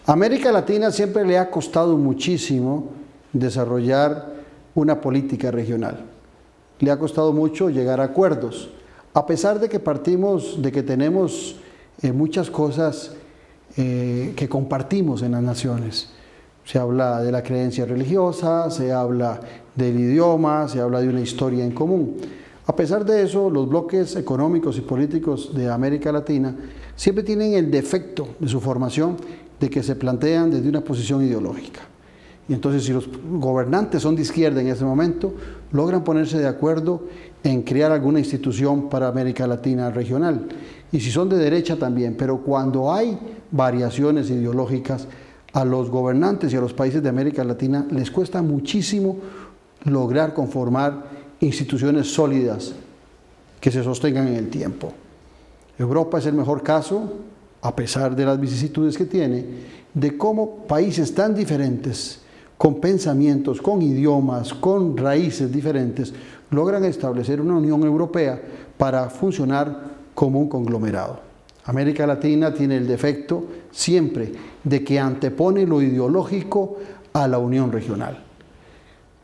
A América Latina siempre le ha costado muchísimo desarrollar una política regional. Le ha costado mucho llegar a acuerdos, a pesar de que partimos de que tenemos muchas cosas que compartimos en las naciones. Se habla de la creencia religiosa, se habla del idioma, se habla de una historia en común. A pesar de eso, los bloques económicos y políticos de América Latina siempre tienen el defecto de su formación de que se plantean desde una posición ideológica. Y entonces, si los gobernantes son de izquierda en ese momento, logran ponerse de acuerdo en crear alguna institución para América Latina regional. Y si son de derecha también, pero cuando hay variaciones ideológicas, a los gobernantes y a los países de América Latina les cuesta muchísimo lograr conformar instituciones sólidas que se sostengan en el tiempo. Europa es el mejor caso, a pesar de las vicisitudes que tiene, de cómo países tan diferentes, con pensamientos, con idiomas, con raíces diferentes, logran establecer una Unión Europea para funcionar como un conglomerado. América Latina tiene el defecto siempre de que antepone lo ideológico a la unión regional.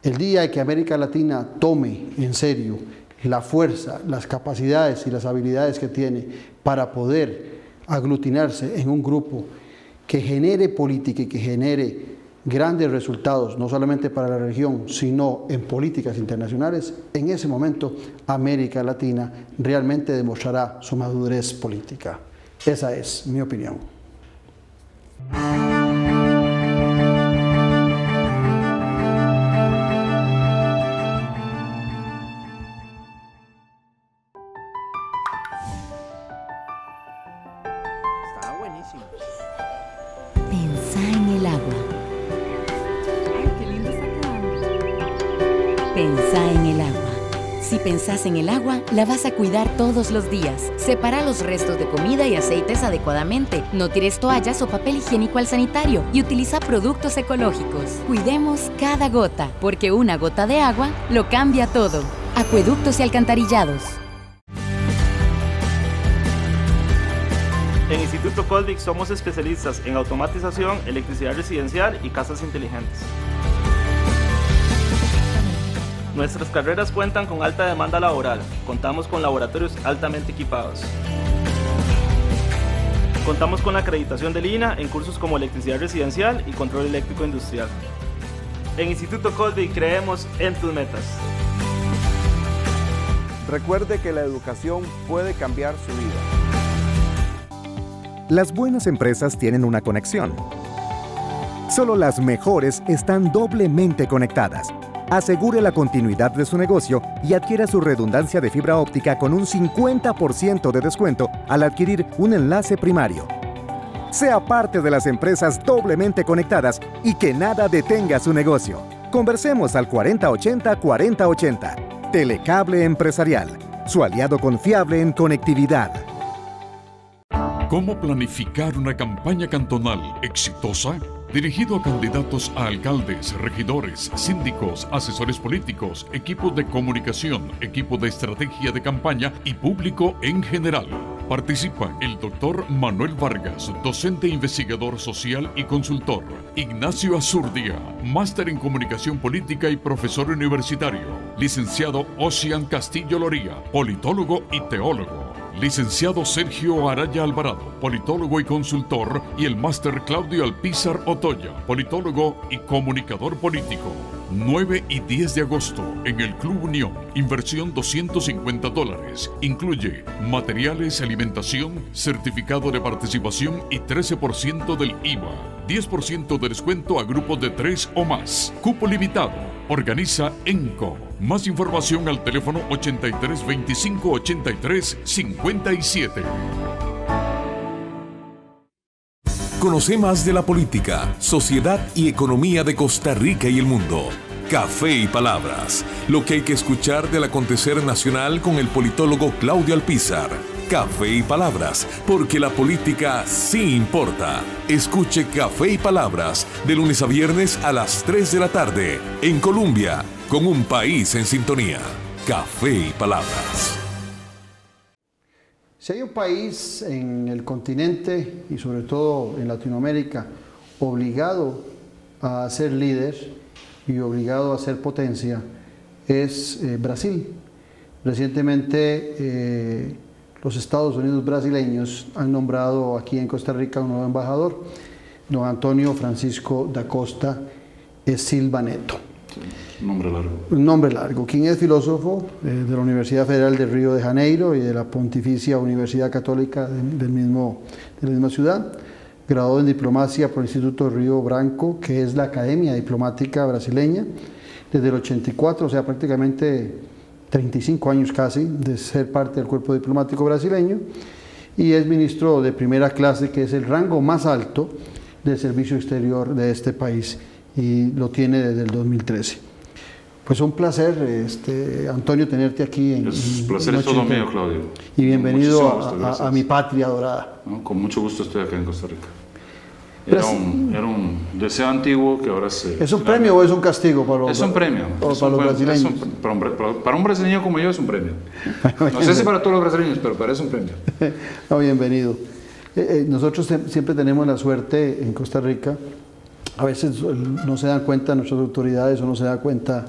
El día que América Latina tome en serio la fuerza, las capacidades y las habilidades que tiene para poder aglutinarse en un grupo que genere política y que genere grandes resultados, no solamente para la región, sino en políticas internacionales, en ese momento América Latina realmente demostrará su madurez política. Esa es mi opinión. Está buenísimo. Pensá en el agua. Ay, qué lindo está quedando. Pensá en el agua. Si pensás en el agua, la vas a cuidar todos los días. Separa los restos de comida y aceites adecuadamente. No tires toallas o papel higiénico al sanitario y utiliza productos ecológicos. Cuidemos cada gota, porque una gota de agua lo cambia todo. Acueductos y alcantarillados. En Instituto Colvic somos especialistas en automatización, electricidad residencial y casas inteligentes. Nuestras carreras cuentan con alta demanda laboral. Contamos con laboratorios altamente equipados. Contamos con la acreditación del INAH en cursos como electricidad residencial y control eléctrico industrial. En Instituto Colvic creemos en tus metas. Recuerde que la educación puede cambiar su vida. Las buenas empresas tienen una conexión. Solo las mejores están doblemente conectadas. Asegure la continuidad de su negocio y adquiera su redundancia de fibra óptica con un 50% de descuento al adquirir un enlace primario. Sea parte de las empresas doblemente conectadas y que nada detenga su negocio. Conversemos al 4080-4080. Telecable Empresarial, su aliado confiable en conectividad. ¿Cómo planificar una campaña cantonal exitosa? Dirigido a candidatos a alcaldes, regidores, síndicos, asesores políticos, equipos de comunicación, equipo de estrategia de campaña y público en general. Participa el Dr. Manuel Vargas, docente investigador social y consultor. Ignacio Azurdia, máster en comunicación política y profesor universitario. Licenciado Ocean Castillo Loría, politólogo y teólogo. Licenciado Sergio Araya Alvarado, politólogo y consultor, y el máster Claudio Alpizar Otoya, politólogo y comunicador político. 9 y 10 de agosto en el Club Unión. Inversión $250. Incluye materiales, alimentación, certificado de participación y 13% del IVA. 10% de descuento a grupos de 3 o más. Cupo limitado. Organiza ENCO. Más información al teléfono 83 25 83 57. Conoce más de la política, sociedad y economía de Costa Rica y el mundo. Café y Palabras, lo que hay que escuchar del acontecer nacional con el politólogo Claudio Alpizar. Café y Palabras, porque la política sí importa. Escuche Café y Palabras de lunes a viernes a las 3 de la tarde en Colombia, con un país en sintonía. Café y Palabras. Si hay un país en el continente y sobre todo en Latinoamérica obligado a ser líder y obligado a ser potencia es Brasil. Recientemente los Estados Unidos brasileños han nombrado aquí en Costa Rica un nuevo embajador, don Antonio Francisco da Costa Silva Neto. Un nombre largo. Un nombre largo, quien es filósofo de la Universidad Federal de Río de Janeiro y de la Pontificia Universidad Católica de la misma ciudad. Graduado en diplomacia por el Instituto Río Branco, que es la Academia Diplomática Brasileña, desde el 84, o sea, prácticamente 35 años casi de ser parte del cuerpo diplomático brasileño, y es ministro de primera clase, que es el rango más alto del servicio exterior de este país, y lo tiene desde el 2013. Pues un placer, Antonio, tenerte aquí. El placer es todo mío, Claudio. Y bienvenido a mi patria dorada. No, con mucho gusto estoy acá en Costa Rica. Era un deseo antiguo que ahora se... ¿Es un premio o es un castigo para los, es un premio. Para los brasileños? Para un brasileño como yo es un premio. No sé si para todos los brasileños, pero para eso es un premio. No, bienvenido. Nosotros siempre tenemos la suerte en Costa Rica, a veces no se dan cuenta nuestras autoridades o no se da cuenta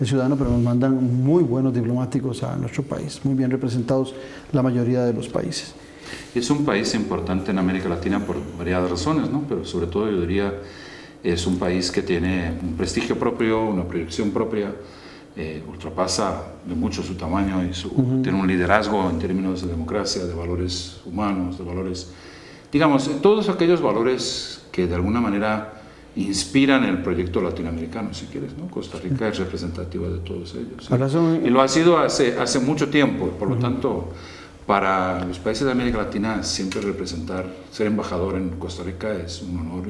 el ciudadano, pero nos mandan muy buenos diplomáticos a nuestro país, muy bien representados la mayoría de los países. Es un país importante en América Latina por variadas razones, ¿no? Pero sobre todo yo diría es un país que tiene un prestigio propio, una proyección propia, ultrapasa de mucho su tamaño y tiene un liderazgo en términos de democracia, de valores humanos, de valores, digamos, todos aquellos valores que de alguna manera inspiran el proyecto latinoamericano, si quieres, ¿no? Costa Rica es representativa de todos ellos, ¿sí? Y lo ha sido hace mucho tiempo, por lo tanto, para los países de América Latina siempre ser embajador en Costa Rica es un honor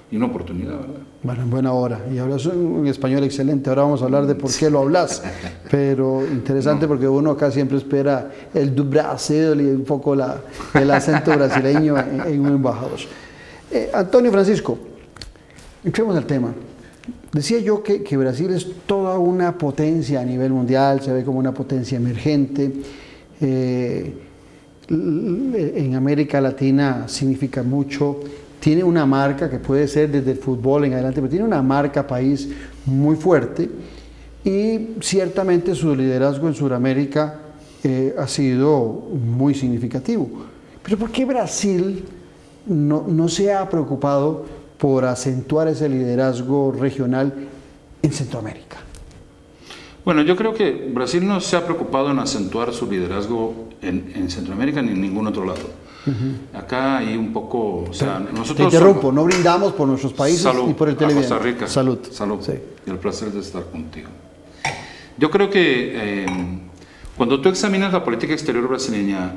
y una oportunidad, ¿verdad? Bueno, en buena hora. Y hablas un español excelente. Ahora vamos a hablar de por qué lo hablas. Pero interesante porque uno acá siempre espera el du Brasil y un poco el acento brasileño en un embajador. Antonio Francisco, entremos al tema. Decía yo que Brasil es toda una potencia a nivel mundial, se ve como una potencia emergente. En América Latina significa mucho, tiene una marca que puede ser desde el fútbol en adelante, pero tiene una marca país muy fuerte y ciertamente su liderazgo en Sudamérica ha sido muy significativo. Pero ¿por qué Brasil no se ha preocupado por acentuar ese liderazgo regional en Centroamérica? Bueno, yo creo que Brasil no se ha preocupado en acentuar su liderazgo en Centroamérica ni en ningún otro lado. Acá hay un poco, o sea, nosotros... Te interrumpo, no brindamos por nuestros países salud, ni por el televidente. Costa Rica. Salud. Salud. Sí. Y el placer de estar contigo. Yo creo que cuando tú examinas la política exterior brasileña,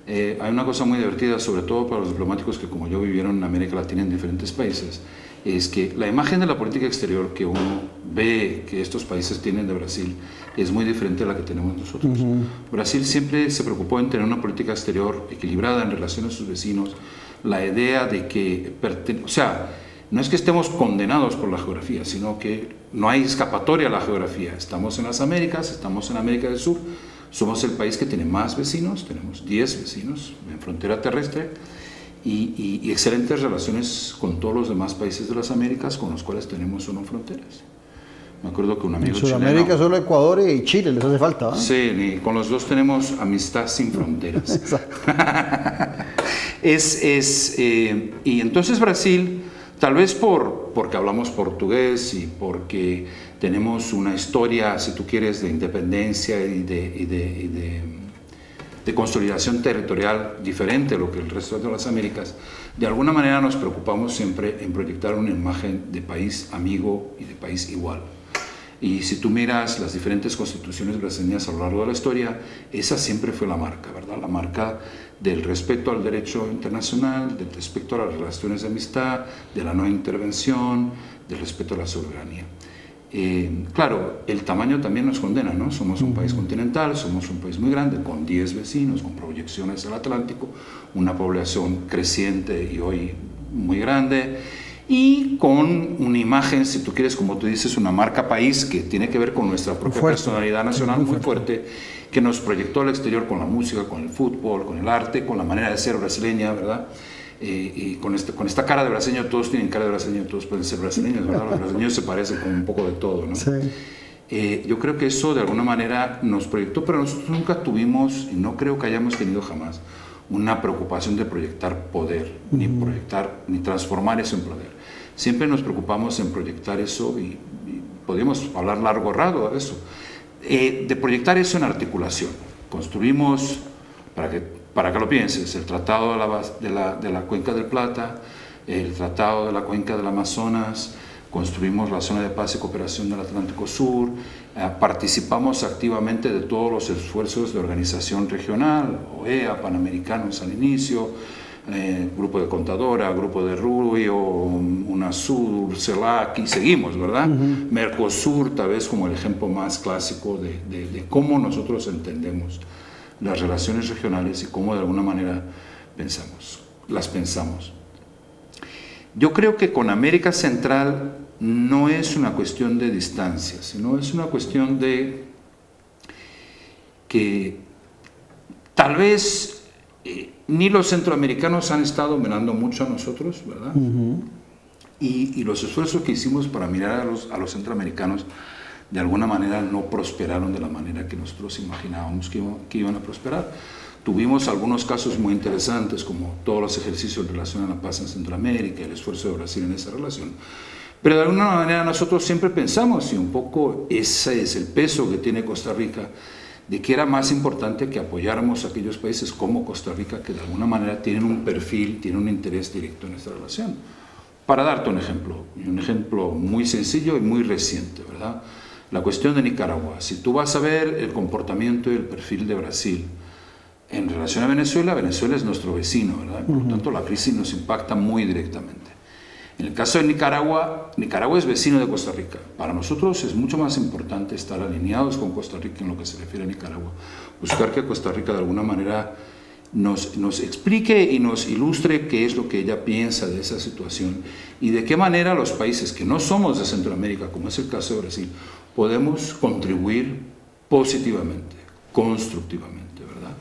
hay una cosa muy divertida, sobre todo para los diplomáticos que como yo vivieron en América Latina en diferentes países, es que la imagen de la política exterior que uno ve que estos países tienen de Brasil es muy diferente a la que tenemos nosotros. Brasil siempre se preocupó en tener una política exterior equilibrada en relación a sus vecinos, la idea de que, o sea, no es que estemos condenados por la geografía, sino que no hay escapatoria a la geografía. Estamos en las Américas, estamos en América del Sur, somos el país que tiene más vecinos, tenemos 10 vecinos en frontera terrestre, y excelentes relaciones con todos los demás países de las Américas con los cuales tenemos o no fronteras. Me acuerdo que un amigo chileno... En Sudamérica solo Ecuador y Chile les hace falta, ¿eh? Sí, con los dos tenemos amistad sin fronteras. Y entonces Brasil, tal vez porque hablamos portugués y porque tenemos una historia, si tú quieres, de independencia y de consolidación territorial diferente a lo que el resto de las Américas, de alguna manera nos preocupamos siempre en proyectar una imagen de país amigo y de país igual. Y si tú miras las diferentes constituciones brasileñas a lo largo de la historia, esa siempre fue la marca, ¿verdad? La marca del respeto al derecho internacional, del respeto a las relaciones de amistad, de la no intervención, del respeto a la soberanía. Claro, el tamaño también nos condena, ¿no? Somos un país continental, somos un país muy grande, con 10 vecinos, con proyecciones al Atlántico, una población creciente y hoy muy grande, y con una imagen, si tú quieres, como tú dices, una marca país que tiene que ver con nuestra propia personalidad nacional muy fuerte, que nos proyectó al exterior con la música, con el fútbol, con el arte, con la manera de ser brasileña, ¿verdad? y con esta cara de brasileño, todos tienen cara de brasileño, todos pueden ser brasileños, ¿verdad? Los brasileños se parecen con un poco de todo, ¿no? Sí. Yo creo que eso de alguna manera nos proyectó, pero nosotros nunca tuvimos, y no creo que hayamos tenido jamás, una preocupación de proyectar poder, ni transformar eso en poder. Siempre nos preocupamos en proyectar eso, y podríamos hablar largo rato de eso, de proyectar eso en articulación. Construimos, para que lo pienses, el Tratado de la Cuenca del Plata, el Tratado de la Cuenca del Amazonas, construimos la Zona de Paz y Cooperación del Atlántico Sur, participamos activamente de todos los esfuerzos de organización regional, OEA, Panamericanos al inicio, Grupo de Contadora, Grupo de Rubio, UNASUR, CELAC, y seguimos, ¿verdad? Mercosur, tal vez como el ejemplo más clásico de cómo nosotros entendemos las relaciones regionales y cómo de alguna manera las pensamos. Yo creo que con América Central no es una cuestión de distancia, sino es una cuestión de que tal vez ni los centroamericanos han estado mirando mucho a nosotros, ¿verdad? Y los esfuerzos que hicimos para mirar a los centroamericanos de alguna manera no prosperaron de la manera que nosotros imaginábamos que iban a prosperar. Tuvimos algunos casos muy interesantes, como todos los ejercicios en relación a la paz en Centroamérica, el esfuerzo de Brasil en esa relación. Pero de alguna manera nosotros siempre pensamos, y un poco ese es el peso que tiene Costa Rica, de que era más importante que apoyáramos a aquellos países como Costa Rica, que de alguna manera tienen un perfil, tienen un interés directo en esta relación. Para darte un ejemplo muy sencillo y muy reciente, ¿verdad? La cuestión de Nicaragua. Si tú vas a ver el comportamiento y el perfil de Brasil en relación a Venezuela, Venezuela es nuestro vecino, ¿verdad? Por lo tanto, la crisis nos impacta muy directamente. En el caso de Nicaragua, Nicaragua es vecino de Costa Rica. Para nosotros es mucho más importante estar alineados con Costa Rica en lo que se refiere a Nicaragua. Buscar que Costa Rica de alguna manera nos explique y nos ilustre qué es lo que ella piensa de esa situación y de qué manera los países que no somos de Centroamérica, como es el caso de Brasil, podemos contribuir positivamente, constructivamente, ¿verdad?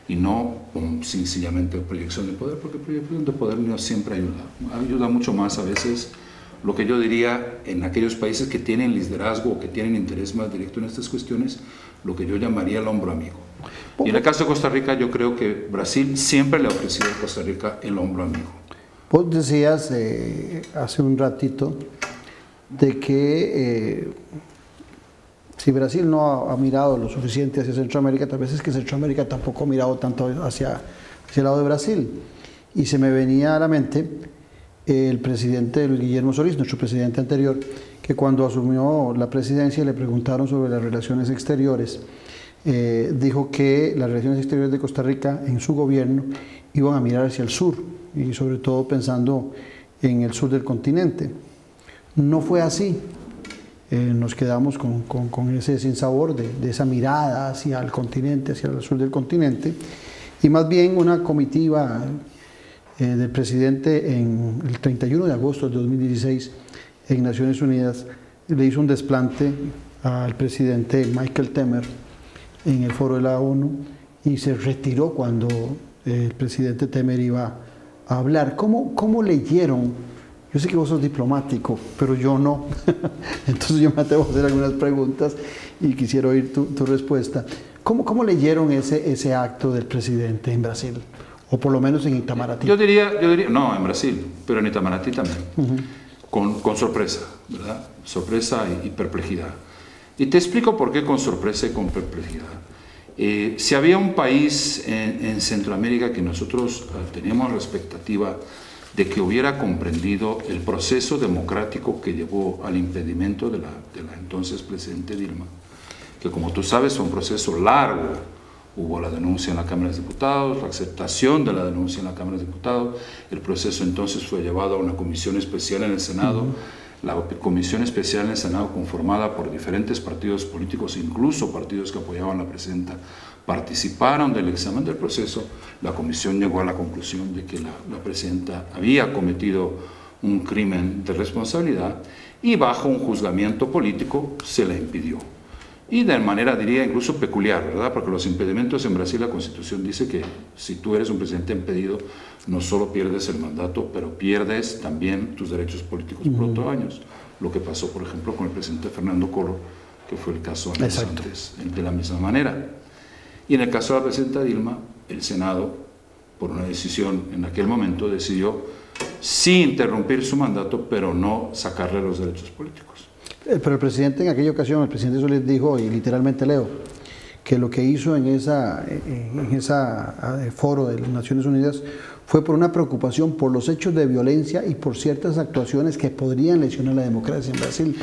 Y no con sencillamente proyección de poder, porque proyección de poder no siempre ayuda mucho más a veces lo que yo diría en aquellos países que tienen liderazgo o que tienen interés más directo en estas cuestiones, lo que yo llamaría el hombro amigo. Y en el caso de Costa Rica, yo creo que Brasil siempre le ha ofrecido a Costa Rica el hombro amigo. Vos decías hace un ratito de que si Brasil no ha mirado lo suficiente hacia Centroamérica, tal vez es que Centroamérica tampoco ha mirado tanto hacia el lado de Brasil. Y se me venía a la mente el presidente Luis Guillermo Solís, nuestro presidente anterior, que cuando asumió la presidencia le preguntaron sobre las relaciones exteriores. Dijo que las relaciones exteriores de Costa Rica en su gobierno iban a mirar hacia el sur y sobre todo pensando en el sur del continente. No fue así. Nos quedamos con ese sinsabor de esa mirada hacia el continente, hacia el sur del continente, y más bien una comitiva del presidente en el 31 de agosto de 2016 en Naciones Unidas le hizo un desplante al presidente Michael Temer en el foro de la ONU y se retiró cuando el presidente Temer iba a hablar. ¿Cómo leyeron? Yo sé que vos sos diplomático, pero yo no. Entonces yo me atrevo a hacer algunas preguntas y quisiera oír tu respuesta. ¿Cómo leyeron ese acto del presidente en Brasil? O por lo menos en Itamaraty. Yo diría, no, en Brasil, pero en Itamaraty también. Con sorpresa, ¿verdad? Sorpresa y perplejidad. Y te explico por qué con sorpresa y con perplejidad. Si había un país en Centroamérica que nosotros teníamos la expectativa de que hubiera comprendido el proceso democrático que llevó al impedimento de la entonces presidente Dilma, que como tú sabes fue un proceso largo. Hubo la denuncia en la Cámara de Diputados, la aceptación de la denuncia en la Cámara de Diputados, el proceso entonces fue llevado a una comisión especial en el Senado, la comisión especial en el Senado conformada por diferentes partidos políticos, incluso partidos que apoyaban a la presidenta, participaron del examen del proceso. La comisión llegó a la conclusión de que la presidenta había cometido un crimen de responsabilidad y bajo un juzgamiento político se la impidió. y de manera, diría, incluso peculiar, ¿verdad? Porque los impedimentos en Brasil, la Constitución dice que si tú eres un presidente impedido, no solo pierdes el mandato, pero pierdes también tus derechos políticos por 8 años. Lo que pasó, por ejemplo, con el presidente Fernando Collor, que fue el caso antes, de la misma manera. Y en el caso de la presidenta Dilma, el Senado, por una decisión en aquel momento, decidió sí interrumpir su mandato, pero no sacarle los derechos políticos. Pero el presidente, en aquella ocasión, el presidente Solís dijo, y literalmente leo, que lo que hizo en esa foro de las Naciones Unidas fue por una preocupación por los hechos de violencia y por ciertas actuaciones que podrían lesionar la democracia en Brasil.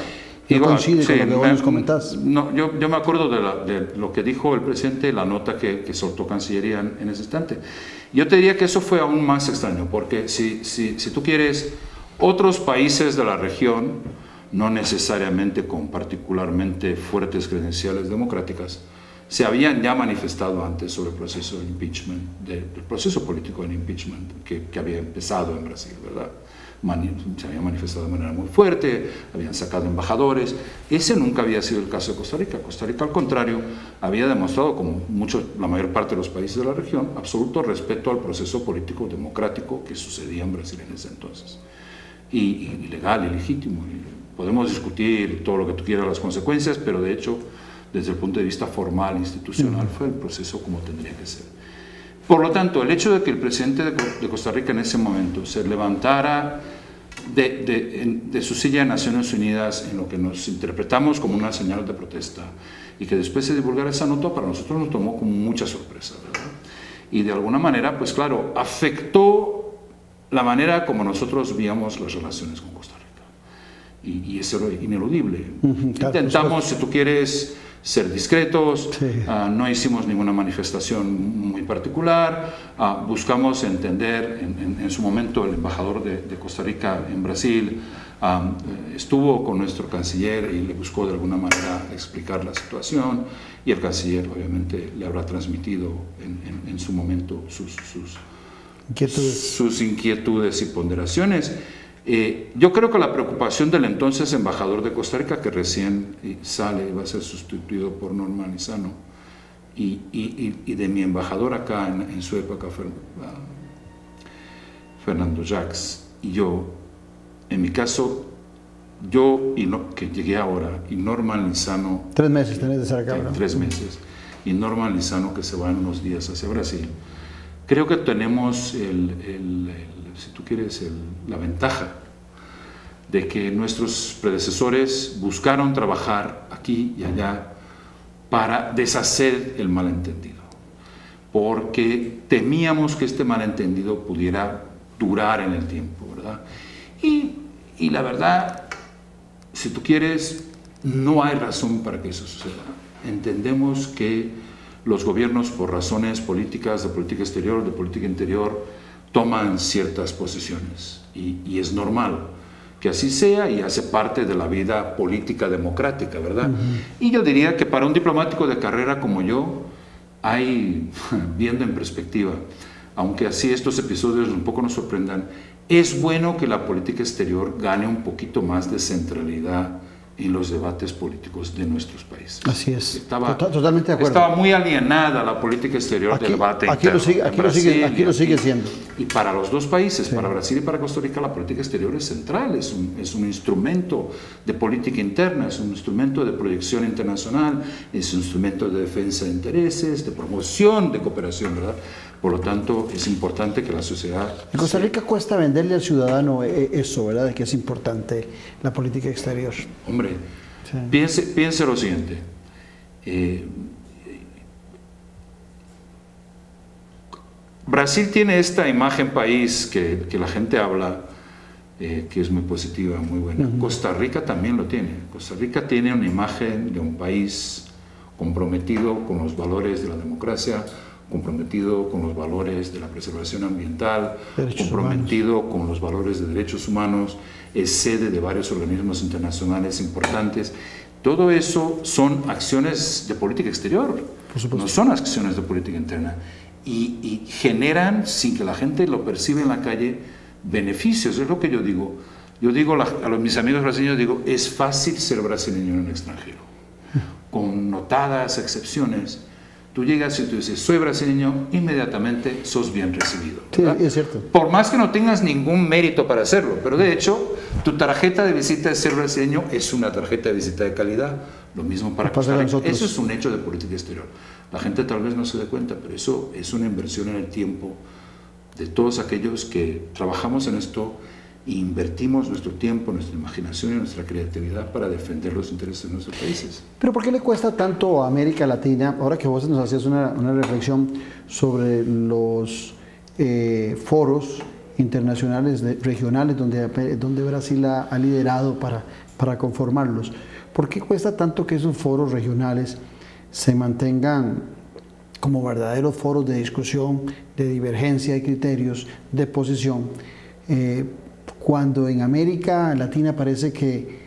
¿No coincide con lo que vos nos comentás? No, yo me acuerdo de lo que dijo el presidente, la nota que soltó Cancillería en ese instante. Yo te diría que eso fue aún más extraño, porque si tú quieres, otros países de la región, no necesariamente con particularmente fuertes credenciales democráticas, se habían ya manifestado antes sobre el proceso de impeachment, el proceso político del impeachment que había empezado en Brasil, ¿verdad? Se había manifestado de manera muy fuerte, habían sacado embajadores. Ese nunca había sido el caso de Costa Rica. Costa Rica, al contrario, había demostrado, como la mayor parte de los países de la región, absoluto respeto al proceso político democrático que sucedía en Brasil en ese entonces. Y legal y legítimo. Podemos discutir todo lo que tú quieras, las consecuencias, pero de hecho, desde el punto de vista formal, institucional, fue el proceso como tendría que ser. Por lo tanto, el hecho de que el presidente de Costa Rica en ese momento se levantara de su silla de Naciones Unidas en lo que nos interpretamos como una señal de protesta y que después se divulgara esa nota, para nosotros nos tomó como mucha sorpresa, ¿verdad? Y de alguna manera, pues claro, afectó la manera como nosotros veíamos las relaciones con Costa Rica. Y eso era ineludible. Intentamos, si tú quieres, ser discretos, no hicimos ninguna manifestación muy particular, buscamos entender, en su momento el embajador de Costa Rica en Brasil estuvo con nuestro canciller y le buscó de alguna manera explicar la situación, y el canciller obviamente le habrá transmitido en su momento sus inquietudes y ponderaciones. Yo creo que la preocupación del entonces embajador de Costa Rica, que recién sale y va a ser sustituido por Norman Lizano, y de mi embajador acá en su época, Fernando Jacques, y yo, en mi caso, que llegué ahora, y Norman Lizano... 3 meses tenés de estar acá, ¿verdad? 3 meses, y Norman Lizano, que se va en unos días hacia Brasil. Creo que tenemos, si tú quieres, la ventaja de que nuestros predecesores buscaron trabajar aquí y allá para deshacer el malentendido, porque temíamos que este malentendido pudiera durar en el tiempo, ¿verdad? Y la verdad, si tú quieres, no hay razón para que eso suceda. Entendemos que los gobiernos, por razones políticas, de política exterior, de política interior, toman ciertas posiciones, y es normal que así sea, y hace parte de la vida política democrática, ¿verdad? Y yo diría que para un diplomático de carrera como yo, hay, viendo en perspectiva, aunque así estos episodios un poco nos sorprendan, es bueno que la política exterior gane un poquito más de centralidad en los debates políticos de nuestros países. Así es, totalmente de acuerdo. Estaba muy alienada la política exterior del debate interno. Aquí lo sigue siendo. Y para los dos países, para Brasil y para Costa Rica, la política exterior es central, es un instrumento de política interna, es un instrumento de proyección internacional, es un instrumento de defensa de intereses, de promoción, de cooperación, ¿verdad? Por lo tanto, es importante que la sociedad... En Costa Rica cuesta venderle al ciudadano eso, ¿verdad? De que es importante la política exterior. Hombre, piense lo siguiente. Brasil tiene esta imagen país que la gente habla, que es muy positiva, muy buena. Costa Rica también lo tiene. Costa Rica tiene una imagen de un país comprometido con los valores de la democracia, comprometido con los valores de la preservación ambiental, comprometido con los valores de derechos humanos, es sede de varios organismos internacionales importantes. Todo eso son acciones de política exterior, no son acciones de política interna, y generan, sin que la gente lo perciba en la calle, beneficios. Es lo que yo digo. Yo digo a mis amigos brasileños, digo, es fácil ser brasileño en el extranjero, con contadas excepciones, tú llegas y tú dices, soy brasileño, inmediatamente sos bien recibido, ¿verdad? Sí, es cierto. Por más que no tengas ningún mérito para hacerlo, pero de hecho, tu tarjeta de visita de ser brasileño es una tarjeta de visita de calidad. Lo mismo para Costa Rica. Eso es un hecho de política exterior. La gente tal vez no se dé cuenta, pero eso es una inversión en el tiempo de todos aquellos que trabajamos en esto e invertimos nuestro tiempo, nuestra imaginación y nuestra creatividad para defender los intereses de nuestros países. Pero ¿por qué le cuesta tanto a América Latina, ahora que vos nos hacías una reflexión sobre los foros internacionales, regionales, donde Brasil ha liderado para conformarlos? ¿Por qué cuesta tanto que esos foros regionales se mantengan como verdaderos foros de discusión, de divergencia de criterios, de posición, cuando en América Latina parece que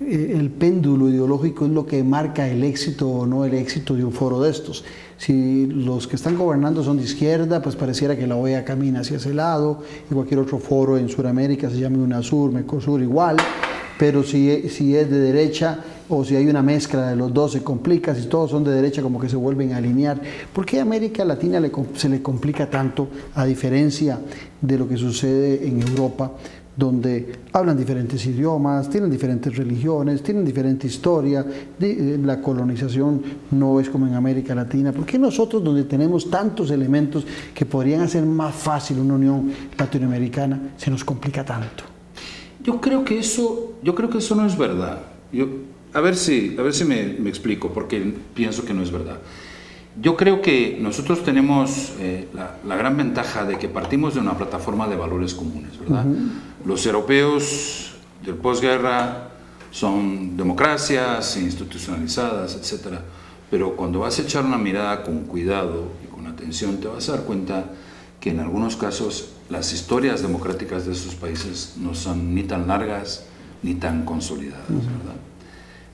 el péndulo ideológico es lo que marca el éxito o no el éxito de un foro de estos? Si los que están gobernando son de izquierda, pues pareciera que la OEA camina hacia ese lado, y cualquier otro foro en Sudamérica se llame UNASUR, MECOSUR, igual. Pero si es de derecha o si hay una mezcla de los dos, se complica. Si todos son de derecha, como que se vuelven a alinear. ¿Por qué a América Latina se le complica tanto, a diferencia de lo que sucede en Europa, donde hablan diferentes idiomas, tienen diferentes religiones, tienen diferente historia, la colonización no es como en América Latina? ¿Por qué nosotros, donde tenemos tantos elementos que podrían hacer más fácil una unión latinoamericana, se nos complica tanto? Yo creo que eso no es verdad. A ver si me explico, porque pienso que no es verdad. Yo creo que nosotros tenemos la gran ventaja de que partimos de una plataforma de valores comunes, ¿verdad? Los europeos del posguerra son democracias institucionalizadas, etc. Pero cuando vas a echar una mirada con cuidado y con atención, te vas a dar cuenta que en algunos casos las historias democráticas de esos países no son ni tan largas ni tan consolidadas, ¿verdad?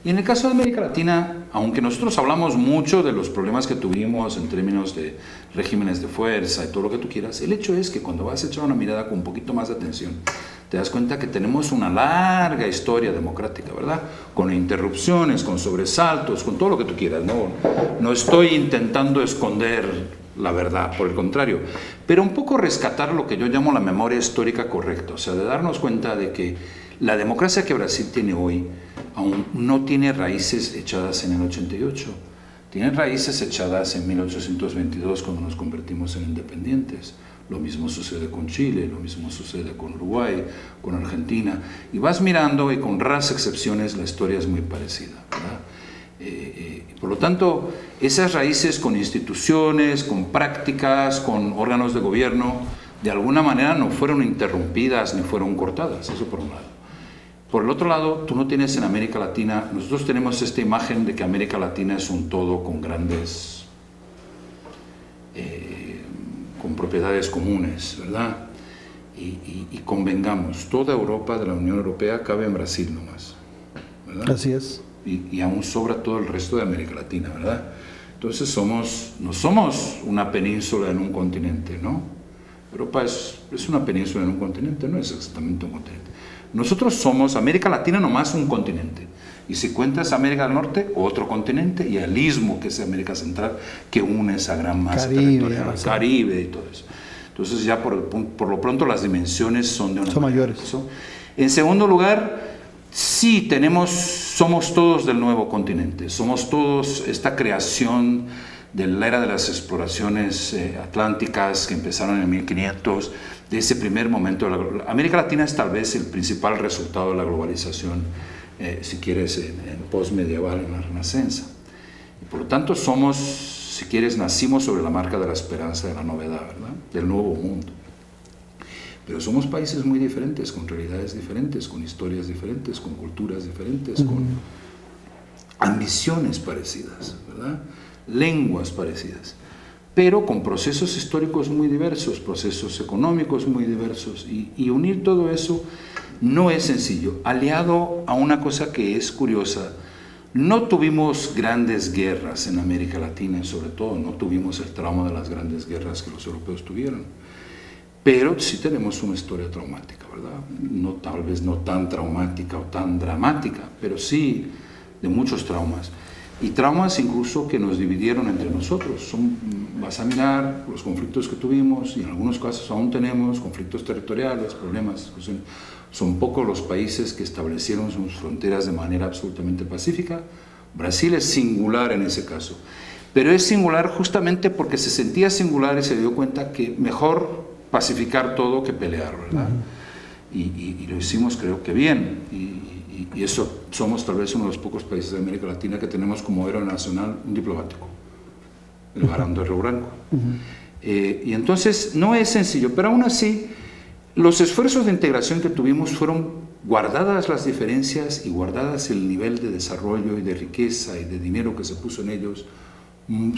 Y en el caso de América Latina, aunque nosotros hablamos mucho de los problemas que tuvimos en términos de regímenes de fuerza y todo lo que tú quieras, el hecho es que cuando vas a echar una mirada con un poquito más de atención, te das cuenta que tenemos una larga historia democrática, ¿verdad? Con interrupciones, con sobresaltos, con todo lo que tú quieras. No estoy intentando esconder la verdad, por el contrario, pero un poco rescatar lo que yo llamo la memoria histórica correcta, o sea, de darnos cuenta de que la democracia que Brasil tiene hoy aún no tiene raíces echadas en el 88, tiene raíces echadas en 1822 cuando nos convertimos en independientes. Lo mismo sucede con Chile, lo mismo sucede con Uruguay, con Argentina, y vas mirando y con raras excepciones la historia es muy parecida, ¿verdad? Por lo tanto, esas raíces con instituciones, con prácticas, con órganos de gobierno, de alguna manera no fueron interrumpidas ni fueron cortadas, eso por un lado. Por el otro lado, tú no tienes en América Latina, nosotros tenemos esta imagen de que América Latina es un todo con grandes, con propiedades comunes, ¿verdad? Y convengamos, toda Europa de la Unión Europea cabe en Brasil nomás, ¿verdad? Así es. Y aún sobra todo el resto de América Latina, ¿verdad? Entonces no somos una península en un continente, ¿no? Europa es una península en un continente, no es exactamente un continente. Nosotros somos América Latina nomás un continente. Y si cuentas América del Norte, otro continente, y el istmo, que es América Central, que une esa gran masa territorial, Caribe y todo eso. Entonces ya por lo pronto las dimensiones son de una son manera, mayores. ¿no? En segundo lugar, sí, somos todos del nuevo continente, somos todos esta creación de la era de las exploraciones atlánticas que empezaron en el 1500, de ese primer momento. América Latina es tal vez el principal resultado de la globalización, si quieres, en postmedieval, en la Renacencia. Y por lo tanto somos, si quieres, nacimos sobre la marca de la esperanza, de la novedad, ¿verdad? Del nuevo mundo. Pero somos países muy diferentes, con realidades diferentes, con historias diferentes, con culturas diferentes, con ambiciones parecidas, ¿verdad? Lenguas parecidas, pero con procesos históricos muy diversos, procesos económicos muy diversos, y unir todo eso no es sencillo. Aliado a una cosa que es curiosa, no tuvimos grandes guerras en América Latina, y sobre todo no tuvimos el trauma de las grandes guerras que los europeos tuvieron, pero sí tenemos una historia traumática, ¿verdad? No, tal vez no tan traumática o tan dramática, pero sí de muchos traumas. y traumas incluso que nos dividieron entre nosotros. Vas a mirar los conflictos que tuvimos, y en algunos casos aún tenemos conflictos territoriales, problemas. Son pocos los países que establecieron sus fronteras de manera absolutamente pacífica. Brasil es singular en ese caso, pero es singular justamente porque se sentía singular y se dio cuenta que mejor pacificar todo que pelear, ¿verdad? Y lo hicimos, creo que bien, y eso, somos tal vez uno de los pocos países de América Latina que tenemos como héroe nacional un diplomático, el Barón de Río Branco. Y entonces no es sencillo, pero aún así los esfuerzos de integración que tuvimos fueron, guardadas las diferencias y guardadas el nivel de desarrollo y de riqueza y de dinero que se puso en ellos,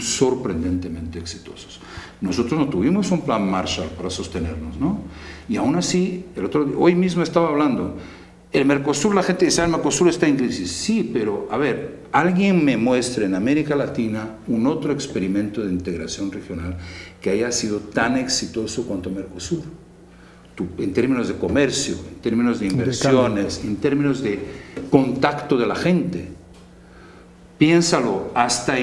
sorprendentemente exitosos. Nosotros no tuvimos un plan Marshall para sostenernos, ¿no? Y aún así, hoy mismo estaba hablando, el Mercosur, la gente dice, el Mercosur está en crisis. Sí, pero a ver, alguien me muestre en América Latina un otro experimento de integración regional que haya sido tan exitoso cuanto Mercosur. En términos de comercio, en términos de inversiones, en términos de contacto de la gente. Piénsalo, hasta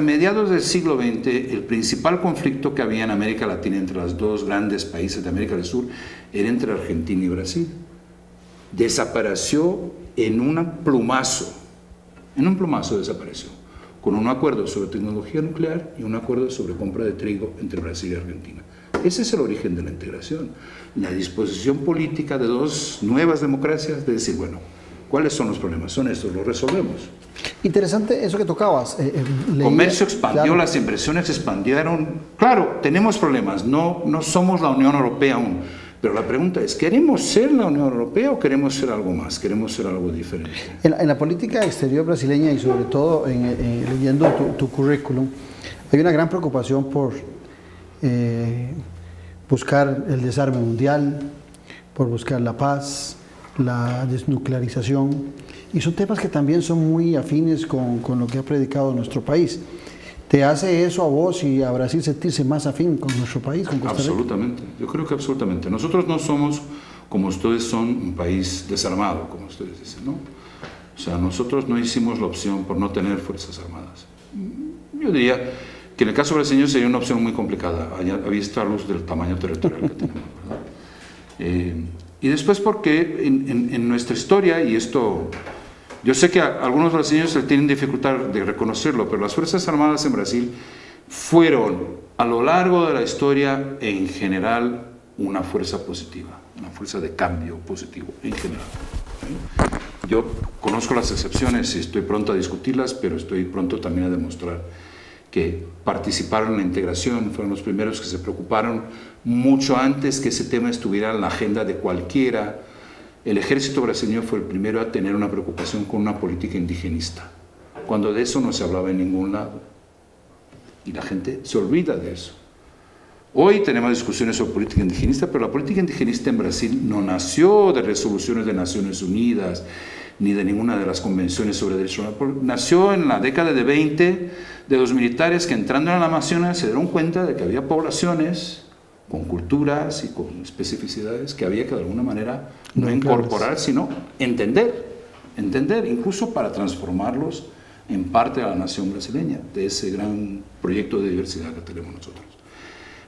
mediados del siglo XX, el principal conflicto que había en América Latina entre los dos grandes países de América del Sur era entre Argentina y Brasil. Desapareció en un plumazo desapareció, con un acuerdo sobre tecnología nuclear y un acuerdo sobre compra de trigo entre Brasil y Argentina. Ese es el origen de la integración, la disposición política de dos nuevas democracias de decir, bueno, ¿cuáles son los problemas? Son estos, los resolvemos. Interesante eso que tocabas. Comercio expandió, claro. Las inversiones expandieron. Claro, tenemos problemas, no somos la Unión Europea aún, pero la pregunta es, ¿queremos ser la Unión Europea o queremos ser algo más? ¿Queremos ser algo diferente? En la política exterior brasileña y sobre todo leyendo tu currículum, hay una gran preocupación por buscar el desarme mundial, por buscar la paz, la desnuclearización, y son temas que también son muy afines con lo que ha predicado nuestro país. ¿Te hace eso a vos y a Brasil sentirse más afín con nuestro país, con Costa Rica? Absolutamente, yo creo que absolutamente. Nosotros no somos, como ustedes son, un país desarmado, como ustedes dicen, ¿no? O sea, nosotros no hicimos la opción por no tener fuerzas armadas. Yo diría que en el caso brasileño sería una opción muy complicada, a vista a luz del tamaño territorial que tenemos, ¿verdad? Y después porque en nuestra historia, y esto, yo sé que a algunos brasileños tienen dificultad de reconocerlo, pero las Fuerzas Armadas en Brasil fueron a lo largo de la historia en general una fuerza positiva, una fuerza de cambio positivo en general. Yo conozco las excepciones y estoy pronto a discutirlas, pero estoy pronto también a demostrar que participaron en la integración, fueron los primeros que se preocuparon mucho antes que ese tema estuviera en la agenda de cualquiera. El ejército brasileño fue el primero a tener una preocupación con una política indigenista, cuando de eso no se hablaba en ningún lado. Y la gente se olvida de eso. Hoy tenemos discusiones sobre política indigenista, pero la política indigenista en Brasil no nació de resoluciones de Naciones Unidas, ni de ninguna de las convenciones sobre derechos humanos. Nació en la década de 20 de los militares que, entrando en la Amazonas, se dieron cuenta de que había poblaciones con culturas y con especificidades que había que de alguna manera no incorporar, sino entender, incluso para transformarlos en parte de la nación brasileña, de ese gran proyecto de diversidad que tenemos nosotros.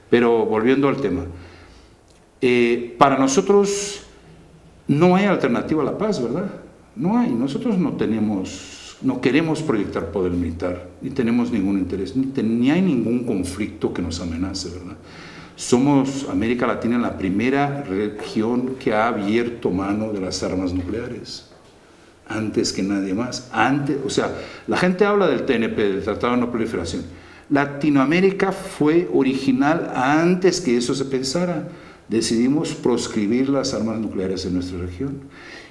Pero volviendo al tema, para nosotros no hay alternativa a la paz, ¿verdad? No hay. Nosotros no queremos proyectar poder militar, ni tenemos ningún interés, ni hay ningún conflicto que nos amenace, ¿verdad? Somos América Latina la primera región que ha abierto mano de las armas nucleares, antes que nadie más. O sea, la gente habla del TNP, del Tratado de No Proliferación. Latinoamérica fue original antes que eso se pensara. Decidimos proscribir las armas nucleares en nuestra región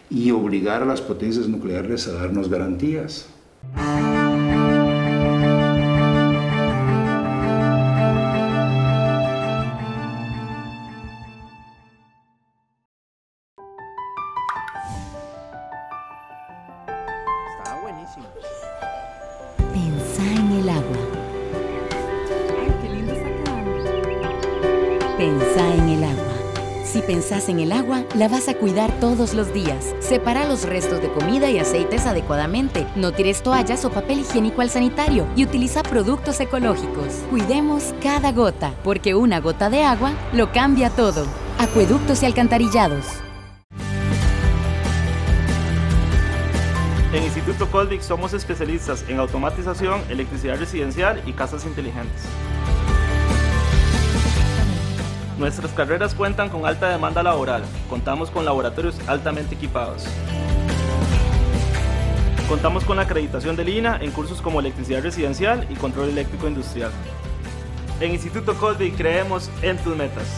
y obligar a las potencias nucleares a darnos garantías. Está buenísimo. Pensá en el agua. Ay, qué lindo está quedando. Pensá en el agua. Si pensás en el agua, la vas a cuidar todos los días. Separa los restos de comida y aceites adecuadamente. No tires toallas o papel higiénico al sanitario y utiliza productos ecológicos. Cuidemos cada gota, porque una gota de agua lo cambia todo. Acueductos y alcantarillados. En Instituto Colvic somos especialistas en automatización, electricidad residencial y casas inteligentes. Nuestras carreras cuentan con alta demanda laboral. Contamos con laboratorios altamente equipados. Contamos con la acreditación del INAH en cursos como electricidad residencial y control eléctrico industrial. En Instituto Colvic creemos en tus metas.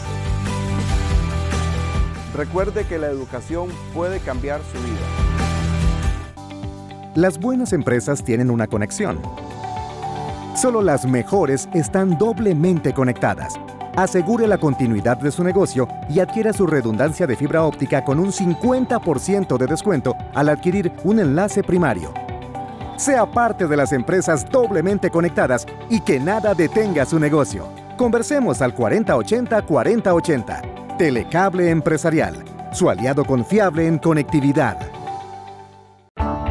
Recuerde que la educación puede cambiar su vida. Las buenas empresas tienen una conexión. Solo las mejores están doblemente conectadas. Asegure la continuidad de su negocio y adquiera su redundancia de fibra óptica con un 50% de descuento al adquirir un enlace primario. Sea parte de las empresas doblemente conectadas y que nada detenga su negocio. Conversemos al 4080-4080. Telecable Empresarial, su aliado confiable en conectividad.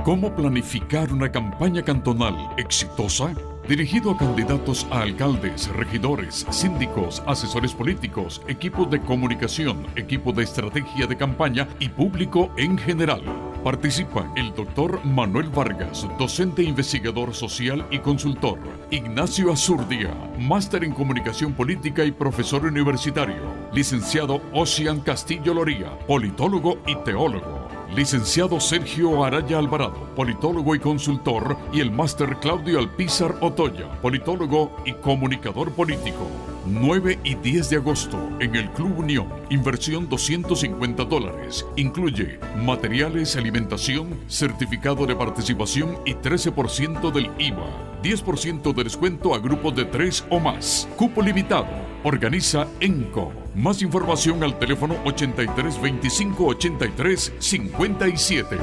¿Cómo planificar una campaña cantonal exitosa? Dirigido a candidatos a alcaldes, regidores, síndicos, asesores políticos, equipos de comunicación, equipo de estrategia de campaña y público en general. Participan el Dr. Manuel Vargas, docente investigador social y consultor. Ignacio Azurdia, máster en comunicación política y profesor universitario. Licenciado Ocean Castillo Loría, politólogo y teólogo. Licenciado Sergio Araya Alvarado, politólogo y consultor, y el máster Claudio Alpizar Otoya, politólogo y comunicador político. 9 y 10 de agosto en el Club Unión. Inversión $250. Incluye materiales, alimentación, certificado de participación y 13% del IVA. 10% de descuento a grupos de 3 o más. Cupo limitado. Organiza ENCO. Más información al teléfono 83 25 83 57.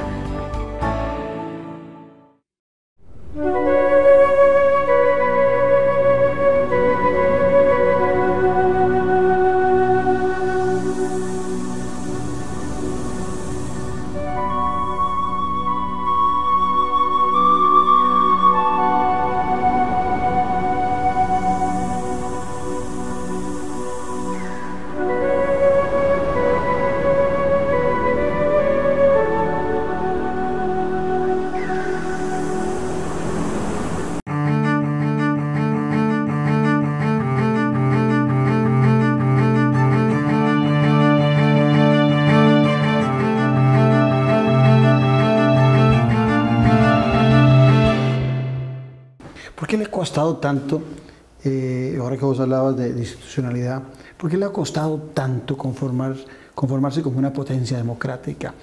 ¿Por qué le ha costado tanto, ahora que vos hablabas de institucionalidad, por qué le ha costado tanto conformarse como una potencia democrática?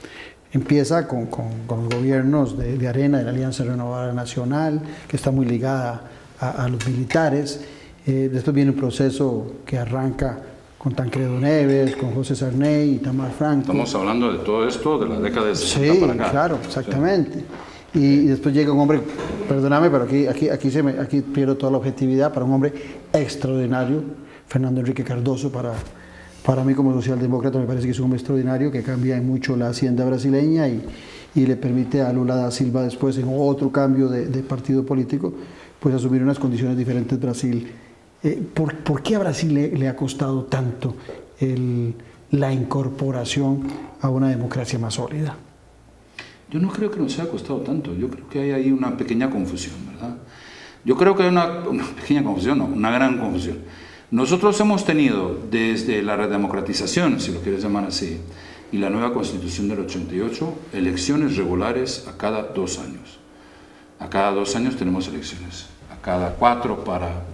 Empieza con los gobiernos de Arena, de la Alianza Renovadora Nacional, que está muy ligada a los militares. Después viene un proceso que arranca con Tancredo Neves, con José Sarney y Tamar Franco. Estamos hablando de todo esto de la década de 60 sí, para acá. Claro, exactamente. Sí. Y después llega un hombre, perdóname, pero aquí pierdo toda la objetividad, para un hombre extraordinario, Fernando Enrique Cardoso, para mí como socialdemócrata me parece que es un hombre extraordinario que cambia en mucho la hacienda brasileña y le permite a Lula da Silva después, en otro cambio de partido político, pues asumir unas condiciones diferentes Brasil. ¿Por qué a Brasil le ha costado tanto la incorporación a una democracia más sólida? Yo no creo que nos haya costado tanto, yo creo que hay ahí una pequeña confusión, ¿verdad? Yo creo que hay una pequeña confusión, no, una gran confusión. Nosotros hemos tenido desde la redemocratización, si lo quieres llamar así, y la nueva Constitución del 88, elecciones regulares a cada 2 años. A cada 2 años tenemos elecciones, a cada 4 para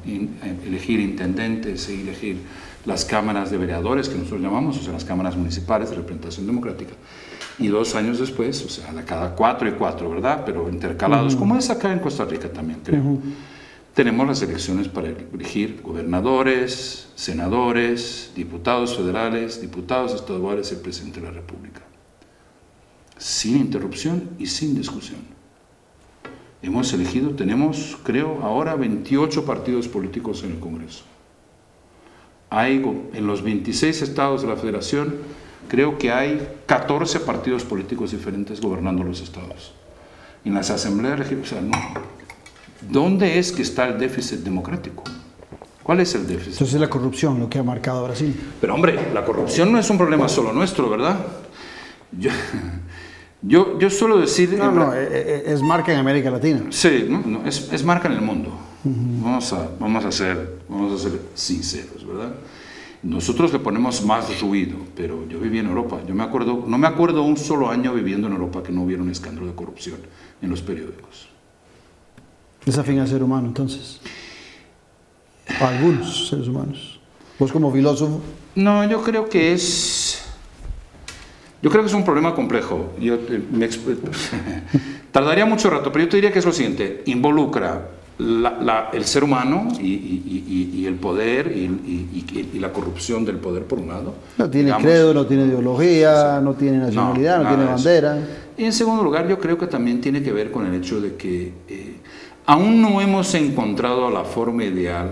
elegir intendentes y elegir las cámaras de vereadores, que nosotros llamamos, o sea, las cámaras municipales de representación democrática. Y 2 años después, o sea, a cada 4 y 4, ¿verdad? Pero intercalados, como es acá en Costa Rica también, creo. Tenemos las elecciones para elegir gobernadores, senadores, diputados federales, diputados estaduales y el presidente de la República. Sin interrupción y sin discusión. Hemos elegido, tenemos, creo, ahora 28 partidos políticos en el Congreso. Hay en los 26 estados de la Federación creo que hay 14 partidos políticos diferentes gobernando los estados. En las asambleas legislativas, o sea, no. ¿Dónde es que está el déficit democrático? ¿Cuál es el déficit? Entonces es la corrupción lo que ha marcado a Brasil. Pero hombre, la corrupción no es un problema solo nuestro, ¿verdad? Yo suelo decir... No, es marca en América Latina. Sí, es marca en el mundo. Vamos a ser sinceros, ¿verdad? Nosotros le ponemos más ruido, pero yo viví en Europa. No me acuerdo un solo año viviendo en Europa que no hubiera un escándalo de corrupción en los periódicos. Es afín al ser humano, entonces. A algunos seres humanos. ¿Vos como filósofo? No, yo creo que es un problema complejo. Tardaría mucho rato, pero yo te diría que es lo siguiente. Involucra el ser humano y el poder y la corrupción del poder por un lado. No tiene credo, no tiene ideología, no tiene nacionalidad, no tiene bandera. Y en segundo lugar, yo creo que también tiene que ver con el hecho de que aún no hemos encontrado la forma ideal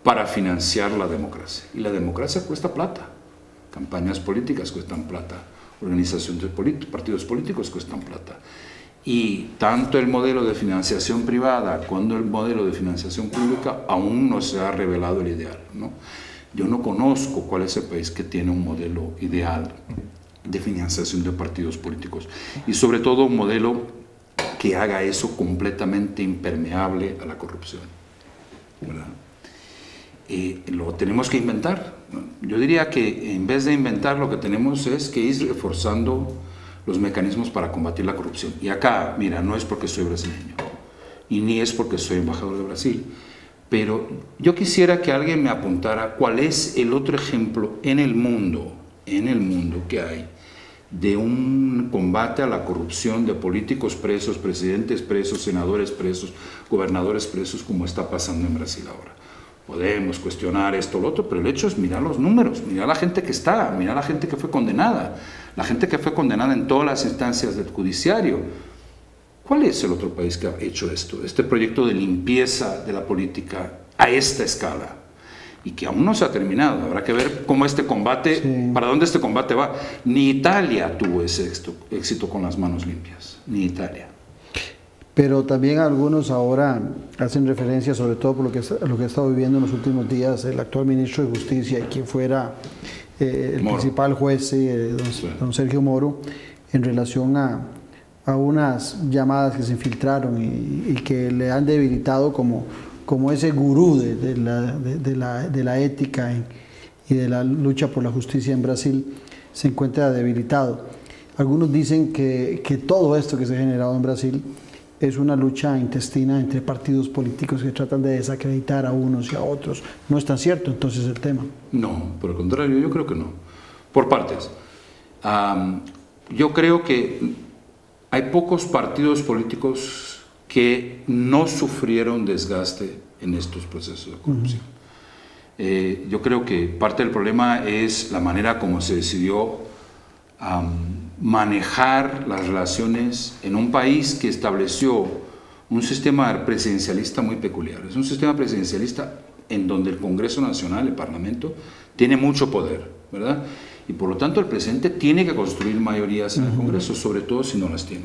para financiar la democracia. Y la democracia cuesta plata. Campañas políticas cuestan plata. Organizaciones de partidos políticos cuestan plata. Y tanto el modelo de financiación privada como el modelo de financiación pública aún no se ha revelado el ideal, ¿no? Yo no conozco cuál es el país que tiene un modelo ideal de financiación de partidos políticos. Y sobre todo un modelo que haga eso completamente impermeable a la corrupción, ¿verdad? Lo tenemos que inventar, ¿no? Yo diría que en vez de inventar, lo que tenemos es que ir reforzando los mecanismos para combatir la corrupción. Y acá, mira, no es porque soy brasileño, y ni es porque soy embajador de Brasil, pero yo quisiera que alguien me apuntara cuál es el otro ejemplo en el mundo que hay de un combate a la corrupción de políticos presos, presidentes presos, senadores presos, gobernadores presos, como está pasando en Brasil ahora. Podemos cuestionar esto o lo otro, pero el hecho es mirar los números, mirar la gente que está, mirar la gente que fue condenada, la gente que fue condenada en todas las instancias del judiciario. ¿Cuál es el otro país que ha hecho esto? Este proyecto de limpieza de la política a esta escala, y que aún no se ha terminado. Habrá que ver cómo este combate, para dónde este combate va. Ni Italia tuvo ese éxito con las manos limpias, ni Italia. Pero también algunos ahora hacen referencia, sobre todo por lo que ha estado viviendo en los últimos días el actual ministro de Justicia y quien fuera el principal juez, don Sergio Moro, en relación a unas llamadas que se infiltraron y que le han debilitado como ese gurú de la ética y de la lucha por la justicia en Brasil se encuentra debilitado. Algunos dicen que todo esto que se ha generado en Brasil es una lucha intestina entre partidos políticos que tratan de desacreditar a unos y a otros. ¿No es tan cierto entonces el tema? No, por el contrario, yo creo que no. Por partes. Yo creo que hay pocos partidos políticos que no sufrieron desgaste en estos procesos de corrupción. Yo creo que parte del problema es la manera como se decidió manejar las relaciones en un país que estableció un sistema presidencialista muy peculiar. Es un sistema presidencialista en donde el Congreso Nacional, el Parlamento, tiene mucho poder, ¿verdad? Y por lo tanto el presidente tiene que construir mayorías en el Congreso, sobre todo si no las tiene.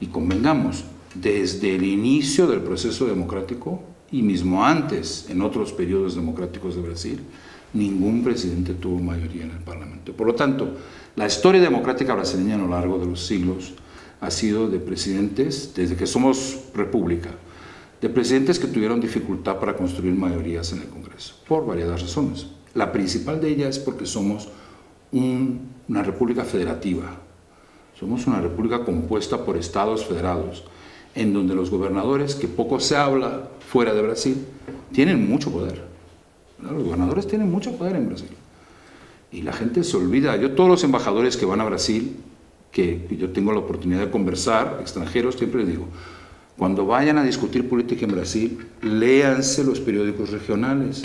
Y convengamos, desde el inicio del proceso democrático y mismo antes, en otros periodos democráticos de Brasil, ningún presidente tuvo mayoría en el Parlamento. Por lo tanto, la historia democrática brasileña a lo largo de los siglos ha sido de presidentes, desde que somos república, de presidentes que tuvieron dificultad para construir mayorías en el Congreso, por variadas razones. La principal de ellas es porque somos una república federativa. Somos una república compuesta por estados federados, en donde los gobernadores, que poco se habla fuera de Brasil, tienen mucho poder. Los gobernadores tienen mucho poder en Brasil. Y la gente se olvida. Yo todos los embajadores que van a Brasil, que yo tengo la oportunidad de conversar, extranjeros, siempre les digo, cuando vayan a discutir política en Brasil, léanse los periódicos regionales,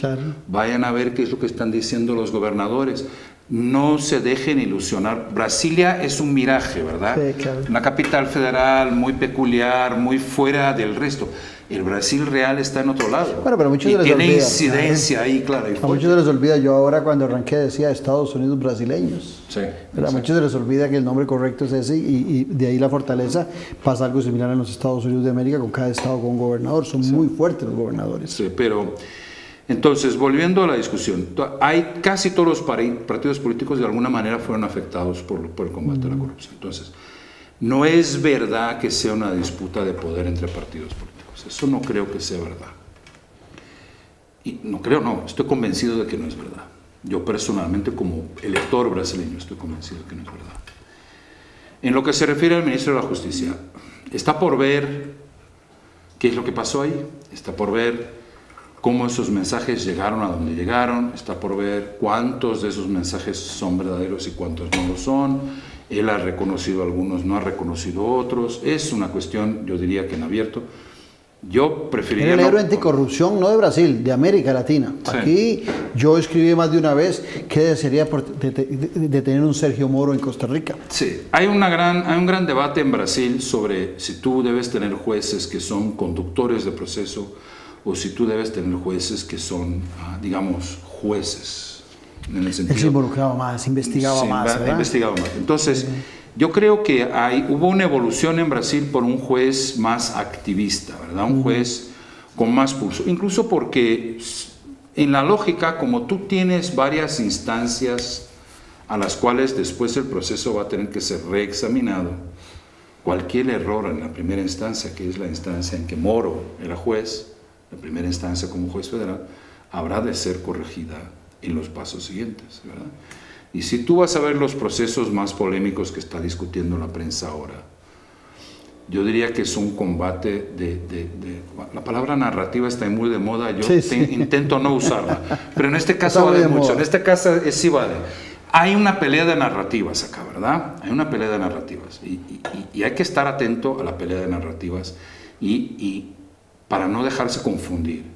vayan a ver qué es lo que están diciendo los gobernadores. No se dejen ilusionar. Brasilia es un miraje, ¿verdad? Sí, claro. Una capital federal muy peculiar, muy fuera del resto. El Brasil real está en otro lado. Bueno, pero muchos y se les tiene olvida, incidencia ahí, claro. A muchos se les olvida, yo ahora cuando arranqué decía Estados Unidos brasileños. Sí, A muchos se les olvida que el nombre correcto es ese y de ahí la fortaleza. Pasa algo similar en los Estados Unidos de América, con cada estado con un gobernador. Son muy fuertes los gobernadores. Sí, pero entonces, volviendo a la discusión, hay casi todos los partidos políticos de alguna manera fueron afectados por el combate a la corrupción. Entonces, no es verdad que sea una disputa de poder entre partidos políticos. Eso no creo que sea verdad. Y no, estoy convencido de que no es verdad. Yo personalmente, como elector brasileño, estoy convencido de que no es verdad. En lo que se refiere al ministro de la Justicia, está por ver qué es lo que pasó ahí, está por ver cómo esos mensajes llegaron a donde llegaron, está por ver cuántos de esos mensajes son verdaderos y cuántos no lo son. Él ha reconocido algunos, no ha reconocido otros. Es una cuestión, yo diría que en abierto. Yo preferiría... Era el héroe anticorrupción, no de Brasil, de América Latina. Sí. Aquí yo escribí más de una vez qué desearía de tener un Sergio Moro en Costa Rica. Sí, hay un gran debate en Brasil sobre si tú debes tener jueces que son conductores de proceso o si tú debes tener jueces que son, digamos, jueces. En el sentido, él se involucraba más, investigaba más, ¿verdad? Investigaba más. Entonces, yo creo que hubo una evolución en Brasil por un juez más activista, ¿verdad? Un juez con más pulso. Incluso porque en la lógica, como tú tienes varias instancias a las cuales después el proceso va a tener que ser reexaminado, cualquier error en la primera instancia, que es la instancia en que Moro era juez, la primera instancia como juez federal, habrá de ser corregida en los pasos siguientes, ¿verdad? Y si tú vas a ver los procesos más polémicos que está discutiendo la prensa ahora, yo diría que es un combate la palabra narrativa está muy de moda, yo intento no usarla, pero en este caso vale mucho, en este caso sí vale. Hay una pelea de narrativas acá, ¿verdad? Hay una pelea de narrativas y hay que estar atento a la pelea de narrativas y para no dejarse confundir.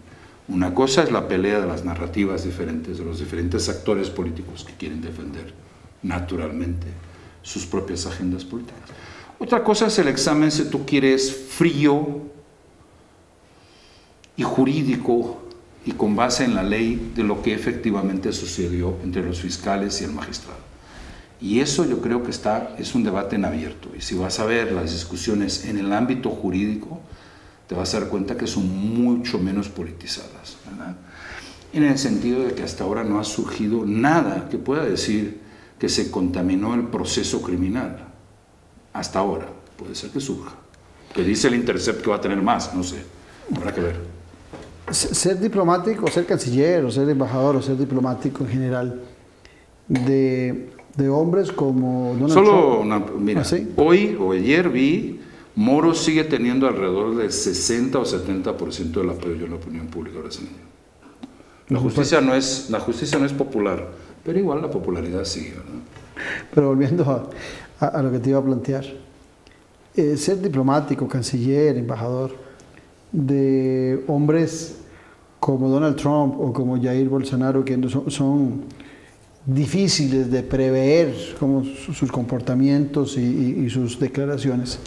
Una cosa es la pelea de las narrativas diferentes, de los diferentes actores políticos que quieren defender naturalmente sus propias agendas políticas. Otra cosa es el examen, si tú quieres, frío y jurídico y con base en la ley de lo que efectivamente sucedió entre los fiscales y el magistrado. Y eso yo creo que es un debate en abierto. Y si vas a ver las discusiones en el ámbito jurídico, te vas a dar cuenta que son mucho menos politizadas, ¿verdad? En el sentido de que hasta ahora no ha surgido nada que pueda decir que se contaminó el proceso criminal. Hasta ahora. Puede ser que surja. Que dice el Intercept que va a tener más, no sé. Habrá que ver. Ser diplomático, ser canciller, o ser embajador, o ser diplomático en general, de hombres como Donald Trump. Mira, ¿sí? Hoy o ayer vi... Moro sigue teniendo alrededor del 60 o 70% del apoyo en la opinión pública brasileña. La justicia no es popular, pero igual la popularidad sigue, ¿verdad? Pero volviendo a lo que te iba a plantear, ser diplomático, canciller, embajador, de hombres como Donald Trump o como Jair Bolsonaro, que son difíciles de prever como sus comportamientos y sus declaraciones.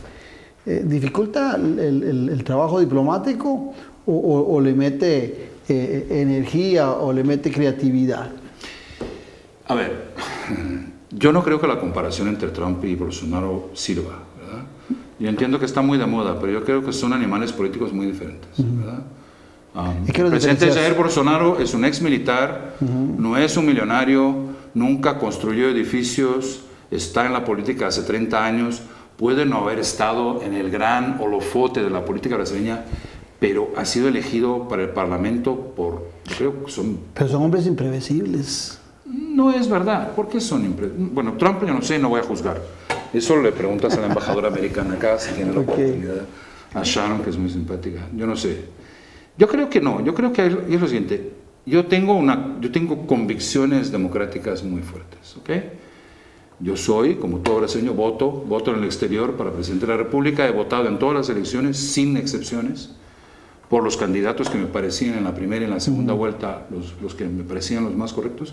¿Dificulta el trabajo diplomático o le mete energía o le mete creatividad? A ver, yo no creo que la comparación entre Trump y Bolsonaro sirva, ¿verdad? Yo entiendo que está muy de moda, pero yo creo que son animales políticos muy diferentes, ¿verdad? El presidente Jair Bolsonaro es un ex militar, no es un millonario, nunca construyó edificios, está en la política hace 30 años, puede no haber estado en el gran holofote de la política brasileña, pero ha sido elegido para el Parlamento por, creo que son... Pero son hombres imprevisibles. No es verdad. ¿Por qué son imprevisibles? Bueno, Trump yo no sé, no voy a juzgar. Eso le preguntas a la embajadora americana acá, si tiene la oportunidad. A Sharon, que es muy simpática. Yo no sé. Yo creo que no. Yo creo que es lo siguiente. Yo tengo convicciones democráticas muy fuertes, ¿ok? Yo soy, como todo brasileño, voto en el exterior para presidente de la República, he votado en todas las elecciones, sin excepciones, por los candidatos que me parecían en la primera y en la segunda vuelta, los que me parecían los más correctos,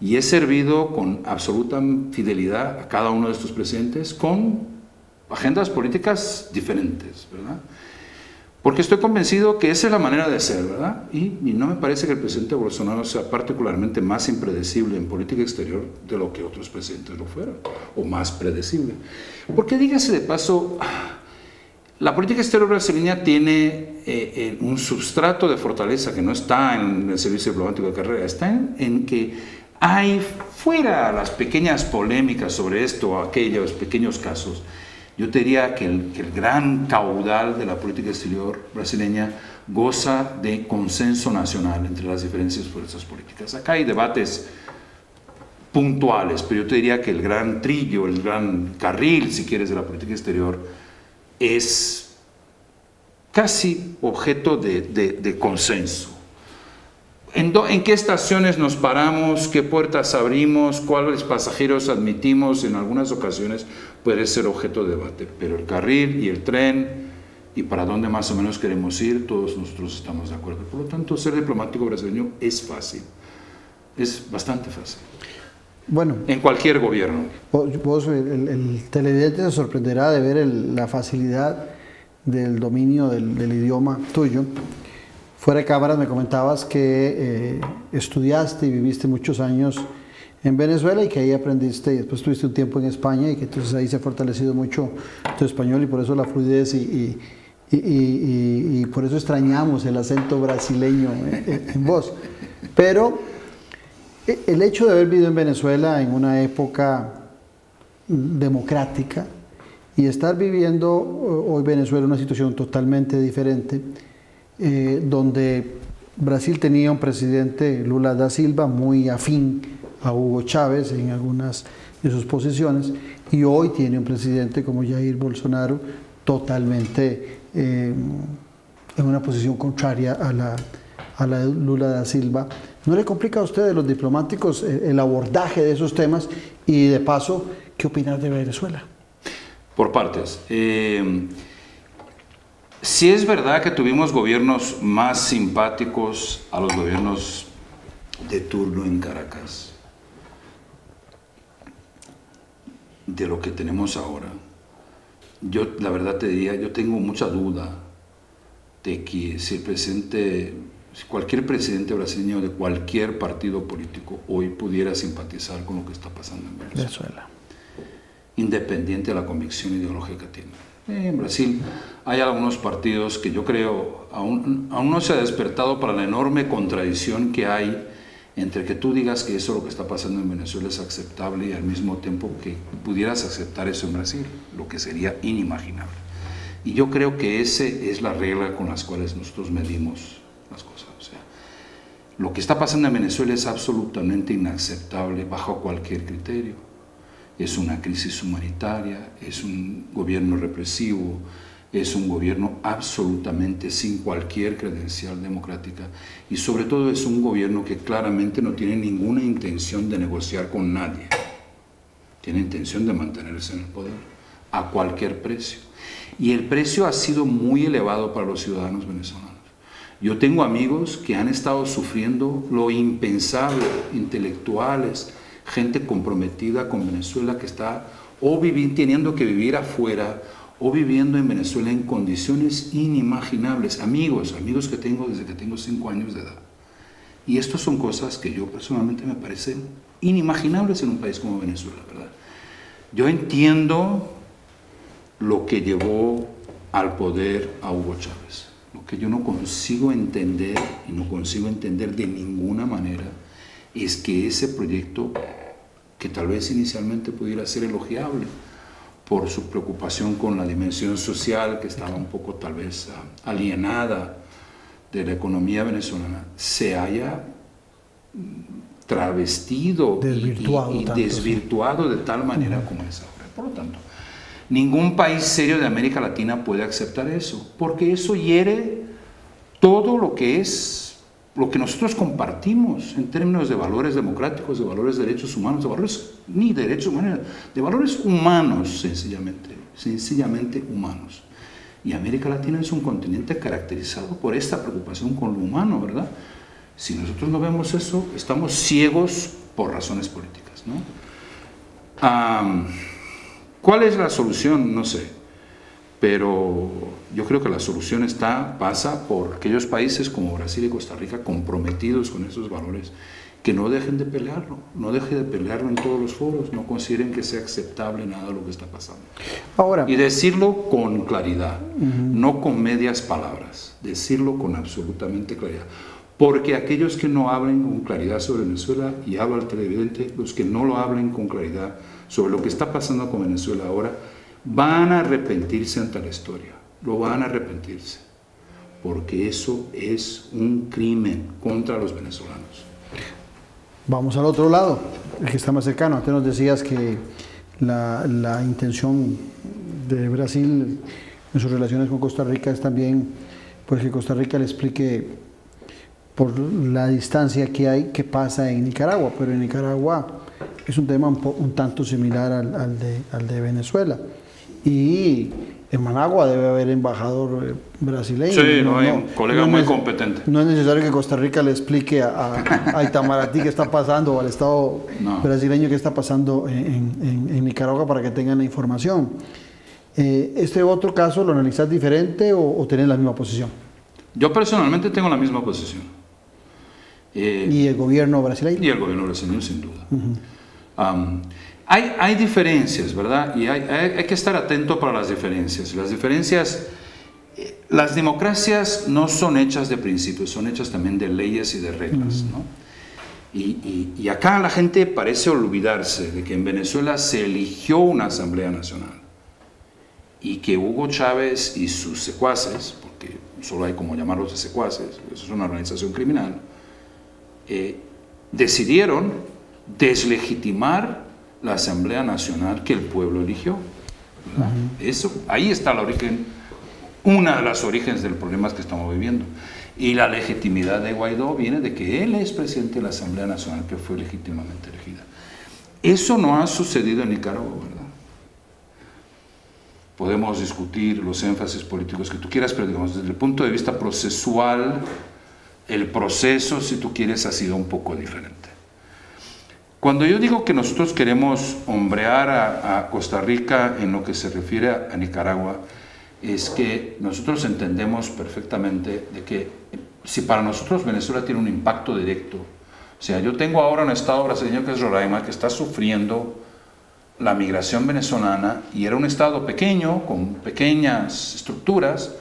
y he servido con absoluta fidelidad a cada uno de estos presidentes con agendas políticas diferentes, ¿verdad? Porque estoy convencido que esa es la manera de ser, ¿verdad? Y no me parece que el presidente Bolsonaro sea particularmente más impredecible en política exterior de lo que otros presidentes lo fueran, o más predecible. Porque dígase de paso, la política exterior brasileña tiene un substrato de fortaleza que no está en el servicio diplomático de carrera, está en que hay, fuera las pequeñas polémicas sobre esto o aquellos pequeños casos, yo te diría que el gran caudal de la política exterior brasileña goza de consenso nacional entre las diferentes fuerzas políticas. Acá hay debates puntuales, pero yo te diría que el gran trillo, el gran carril, si quieres, de la política exterior es casi objeto de consenso. ¿En qué estaciones nos paramos? ¿Qué puertas abrimos? ¿Cuáles pasajeros admitimos? En algunas ocasiones puede ser objeto de debate, pero el carril y el tren y para dónde más o menos queremos ir, todos nosotros estamos de acuerdo. Por lo tanto, ser diplomático brasileño es fácil, es bastante fácil. Bueno, en cualquier gobierno. Vos, el televidente se sorprenderá de ver la facilidad del dominio del idioma tuyo. Fuera de cámaras me comentabas que estudiaste y viviste muchos años en Venezuela y que ahí aprendiste y después tuviste un tiempo en España y que entonces ahí se ha fortalecido mucho tu español y por eso la fluidez y por eso extrañamos el acento brasileño en vos. Pero el hecho de haber vivido en Venezuela en una época democrática y estar viviendo hoy Venezuela en una situación totalmente diferente, donde Brasil tenía un presidente, Lula da Silva, muy afín a Hugo Chávez en algunas de sus posiciones, y hoy tiene un presidente como Jair Bolsonaro totalmente en una posición contraria a la de Lula da Silva. ¿No le complica a ustedes, los diplomáticos, el abordaje de esos temas? Y de paso, ¿qué opinar de Venezuela? Por partes. Sí es verdad que tuvimos gobiernos más simpáticos a los gobiernos de turno en Caracas de lo que tenemos ahora. Yo, la verdad te diría, yo tengo mucha duda de que si cualquier presidente brasileño de cualquier partido político hoy pudiera simpatizar con lo que está pasando en Venezuela, independiente de la convicción ideológica que tiene. En Brasil hay algunos partidos que yo creo aún no se ha despertado para la enorme contradicción que hay entre que tú digas que eso lo que está pasando en Venezuela es aceptable y al mismo tiempo que pudieras aceptar eso en Brasil, lo que sería inimaginable. Y yo creo que esa es la regla con las cuales nosotros medimos las cosas. O sea, lo que está pasando en Venezuela es absolutamente inaceptable bajo cualquier criterio. Es una crisis humanitaria, es un gobierno represivo, es un gobierno absolutamente sin cualquier credencial democrática y sobre todo es un gobierno que claramente no tiene ninguna intención de negociar con nadie. Tiene intención de mantenerse en el poder a cualquier precio. Y el precio ha sido muy elevado para los ciudadanos venezolanos. Yo tengo amigos que han estado sufriendo lo impensable, intelectuales, gente comprometida con Venezuela que está teniendo que vivir afuera o viviendo en Venezuela en condiciones inimaginables. Amigos que tengo desde que tengo 5 años de edad. Y estas son cosas que yo personalmente me parecen inimaginables en un país como Venezuela, ¿verdad? Yo entiendo lo que llevó al poder a Hugo Chávez. Lo que yo no consigo entender, y no consigo entender de ninguna manera, es que ese proyecto, que tal vez inicialmente pudiera ser elogiable por su preocupación con la dimensión social, que estaba un poco tal vez alienada de la economía venezolana, se haya travestido y desvirtuado de tal manera como es ahora. Por lo tanto, ningún país serio de América Latina puede aceptar eso, porque eso hiere todo lo que es lo que nosotros compartimos en términos de valores democráticos, de valores de derechos humanos, de valores ni derechos humanos, de valores humanos, sencillamente humanos. Y América Latina es un continente caracterizado por esta preocupación con lo humano, ¿verdad? Si nosotros no vemos eso, estamos ciegos por razones políticas, ¿no? ¿Cuál es la solución? No sé. pero yo creo que la solución pasa por aquellos países como Brasil y Costa Rica comprometidos con esos valores, que no dejen de pelearlo, no dejen de pelearlo en todos los foros, no consideren que sea aceptable nada de lo que está pasando. Ahora, y decirlo con claridad, no con medias palabras, decirlo con absolutamente claridad. Porque aquellos que no hablen con claridad sobre Venezuela, y hablo al televidente, los que no lo hablen con claridad sobre lo que está pasando con Venezuela ahora, van a arrepentirse ante la historia, lo van a arrepentirse, porque eso es un crimen contra los venezolanos. vamos al otro lado, el que está más cercano. Antes nos decías que la intención de Brasil en sus relaciones con Costa Rica es también pues que Costa Rica le explique por la distancia que hay qué pasa en Nicaragua, pero en Nicaragua es un tema un tanto similar al de Venezuela. Y en Managua debe haber embajador brasileño. Sí, no, hay un colega muy competente. No es necesario que Costa Rica le explique a Itamaraty qué está pasando, o al Estado brasileño qué está pasando en Nicaragua, para que tengan la información. ¿Este otro caso lo analizás diferente o tenés la misma posición? Yo personalmente tengo la misma posición. ¿Y el gobierno brasileño? Y el gobierno brasileño, sin duda. Hay diferencias, ¿verdad? Y hay que estar atento para las diferencias. Las democracias no son hechas de principios, son hechas también de leyes y de reglas, ¿no? Y acá la gente parece olvidarse de que en Venezuela se eligió una Asamblea Nacional y que Hugo Chávez y sus secuaces, porque solo hay como llamarlos de secuaces, eso es una organización criminal, decidieron deslegitimar la Asamblea Nacional que el pueblo eligió. Ahí está el origen, una de las orígenes del problema que estamos viviendo. Y la legitimidad de Guaidó viene de que él es presidente de la Asamblea Nacional que fue legítimamente elegida. Eso no ha sucedido en Nicaragua, ¿verdad? Podemos discutir los énfasis políticos que tú quieras, pero digamos, desde el punto de vista procesual, el proceso, si tú quieres, ha sido un poco diferente. Cuando yo digo que nosotros queremos hombrear a Costa Rica en lo que se refiere a Nicaragua, es que nosotros entendemos perfectamente de que si para nosotros Venezuela tiene un impacto directo, o sea, yo tengo ahora un estado brasileño que es Roraima, que está sufriendo la migración venezolana, y era un estado pequeño, con pequeñas estructuras,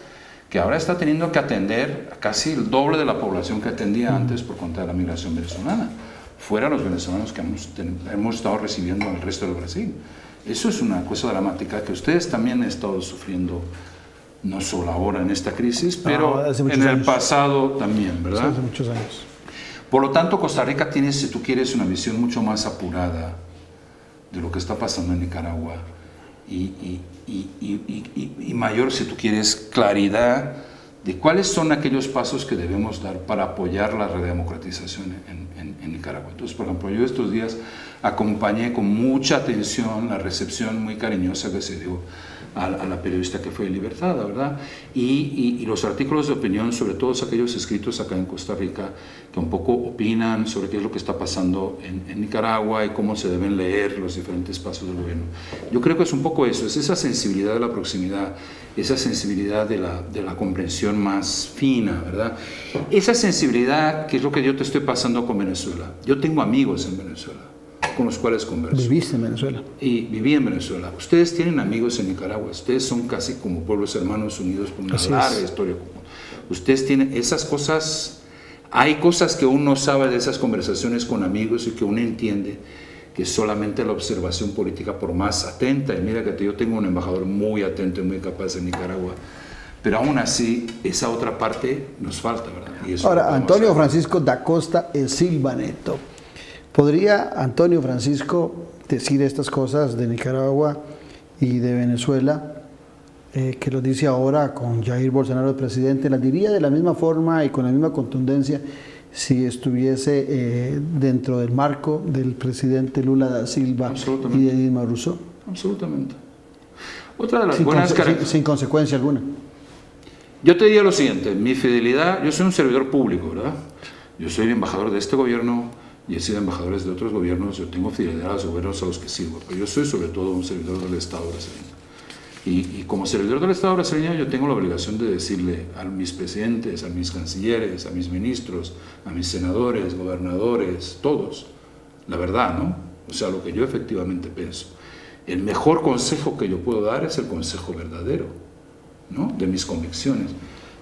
que ahora está teniendo que atender a casi el doble de la población que atendía antes por cuenta de la migración venezolana, fuera los venezolanos que hemos estado recibiendo en el resto del Brasil. Eso es una cosa dramática que ustedes también han estado sufriendo, no solo ahora en esta crisis, pero en el pasado también, ¿verdad? Hace muchos años. Por lo tanto, Costa Rica tiene, si tú quieres, una visión mucho más apurada de lo que está pasando en Nicaragua y mayor, si tú quieres, claridad de cuáles son aquellos pasos que debemos dar para apoyar la redemocratización en Nicaragua. Entonces, por ejemplo, yo estos días acompañé con mucha atención la recepción muy cariñosa que se dio a la periodista que fue libertada, ¿verdad? Y los artículos de opinión sobre todos aquellos escritos acá en Costa Rica que un poco opinan sobre qué es lo que está pasando en Nicaragua y cómo se deben leer los diferentes pasos del gobierno. Yo creo que es un poco eso, es esa sensibilidad de la proximidad, esa sensibilidad de la comprensión más fina, ¿verdad? Esa sensibilidad que es lo que yo te estoy pasando con Venezuela. Yo tengo amigos en Venezuela con los cuales converso. ¿Viviste en Venezuela? Y viví en Venezuela. Ustedes tienen amigos en Nicaragua. Ustedes son casi como pueblos hermanos unidos por una larga historia común. Ustedes tienen esas cosas. Hay cosas que uno sabe de esas conversaciones con amigos y que uno entiende que solamente la observación política, por más atenta, y mira que yo tengo un embajador muy atento y muy capaz en Nicaragua, pero aún así esa otra parte nos falta, ¿verdad? Y eso ahora, Antonio Francisco da Costa e Silva Neto. ¿Podría Antonio Francisco decir estas cosas de Nicaragua y de Venezuela, que lo dice ahora con Jair Bolsonaro el presidente? ¿Las diría de la misma forma y con la misma contundencia si estuviese dentro del marco del presidente Lula da Silva y de Dilma Rousseff? Absolutamente. Otra de las buenas características. Sin consecuencia alguna. Yo te diría lo siguiente, mi fidelidad, yo soy un servidor público, ¿verdad? Yo soy el embajador de este gobierno y he sido embajadores de otros gobiernos, yo tengo fidelidad a los gobiernos a los que sirvo, pero yo soy sobre todo un servidor del Estado brasileño. Y como servidor del Estado brasileño yo tengo la obligación de decirle a mis presidentes, a mis cancilleres, a mis ministros, a mis senadores, gobernadores, todos, la verdad, ¿no? O sea, lo que yo efectivamente pienso. El mejor consejo que yo puedo dar es el consejo verdadero, ¿no? De mis convicciones.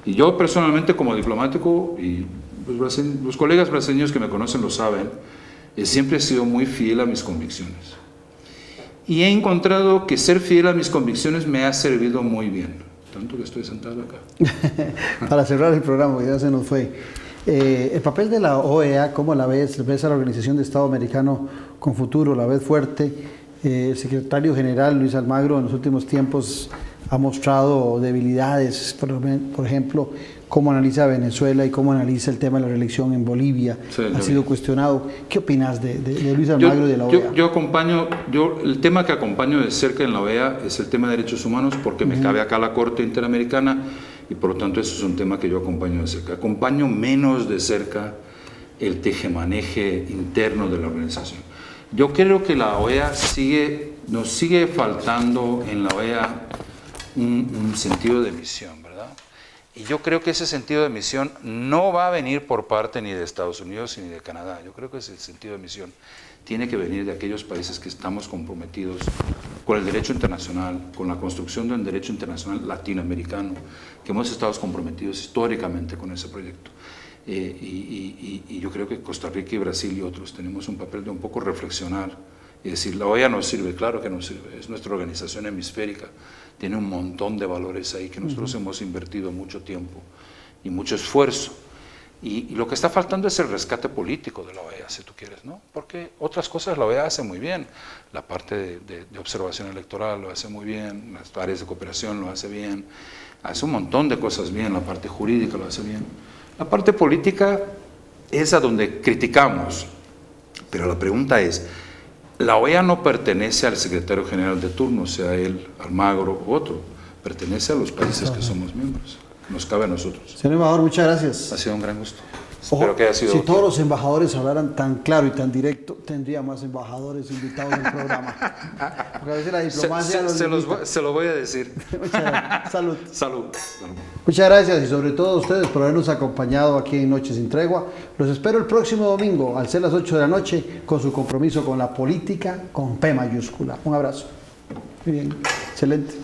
Y yo personalmente como diplomático, y los colegas brasileños que me conocen lo saben, siempre he sido muy fiel a mis convicciones. Y he encontrado que ser fiel a mis convicciones me ha servido muy bien, tanto que estoy sentado acá. Para cerrar el programa, ya se nos fue. El papel de la OEA, ¿cómo la ves? ¿Ves a la Organización de Estado Americano con futuro? ¿La ves fuerte? El secretario general Luis Almagro en los últimos tiempos ha mostrado debilidades, por ejemplo, cómo analiza Venezuela y cómo analiza el tema de la reelección en Bolivia. Sí, ha sido cuestionado. ¿Qué opinas de Luis Almagro y de la OEA? El tema que acompaño de cerca en la OEA es el tema de derechos humanos, porque me cabe acá la Corte Interamericana y por lo tanto eso es un tema que yo acompaño de cerca. Acompaño menos de cerca el tejemaneje interno de la organización. Yo creo que la OEA nos sigue faltando en la OEA un sentido de misión, ¿verdad? Y yo creo que ese sentido de misión no va a venir por parte ni de Estados Unidos ni de Canadá. Yo creo que ese sentido de misión tiene que venir de aquellos países que estamos comprometidos con el derecho internacional, con la construcción de un derecho internacional latinoamericano, que hemos estado comprometidos históricamente con ese proyecto. Y yo creo que Costa Rica y Brasil y otros tenemos un papel de un poco reflexionar y decir, la OEA nos sirve, claro que nos sirve, es nuestra organización hemisférica, tiene un montón de valores ahí que nosotros hemos invertido mucho tiempo y mucho esfuerzo. Y lo que está faltando es el rescate político de la OEA, si tú quieres, ¿no? Porque otras cosas la OEA hace muy bien, la parte de observación electoral lo hace muy bien, las áreas de cooperación lo hace bien, hace un montón de cosas bien, la parte jurídica lo hace bien. La parte política es a donde criticamos, pero la pregunta es, la OEA no pertenece al secretario general de turno, sea él, Almagro u otro, pertenece a los países que somos miembros, nos cabe a nosotros. Señor embajador, muchas gracias. Ha sido un gran gusto. Ojo, espero que haya sido. Si todos los embajadores hablaran tan claro y tan directo, tendría más embajadores invitados al programa. Porque a veces la diplomacia se lo voy a decir. Muchas gracias. Salud. Salud. Muchas gracias y sobre todo a ustedes por habernos acompañado aquí en Noche Sin Tregua. Los espero el próximo domingo al ser las 8 de la noche con su compromiso con la política con P mayúscula. Un abrazo. Muy bien. Excelente.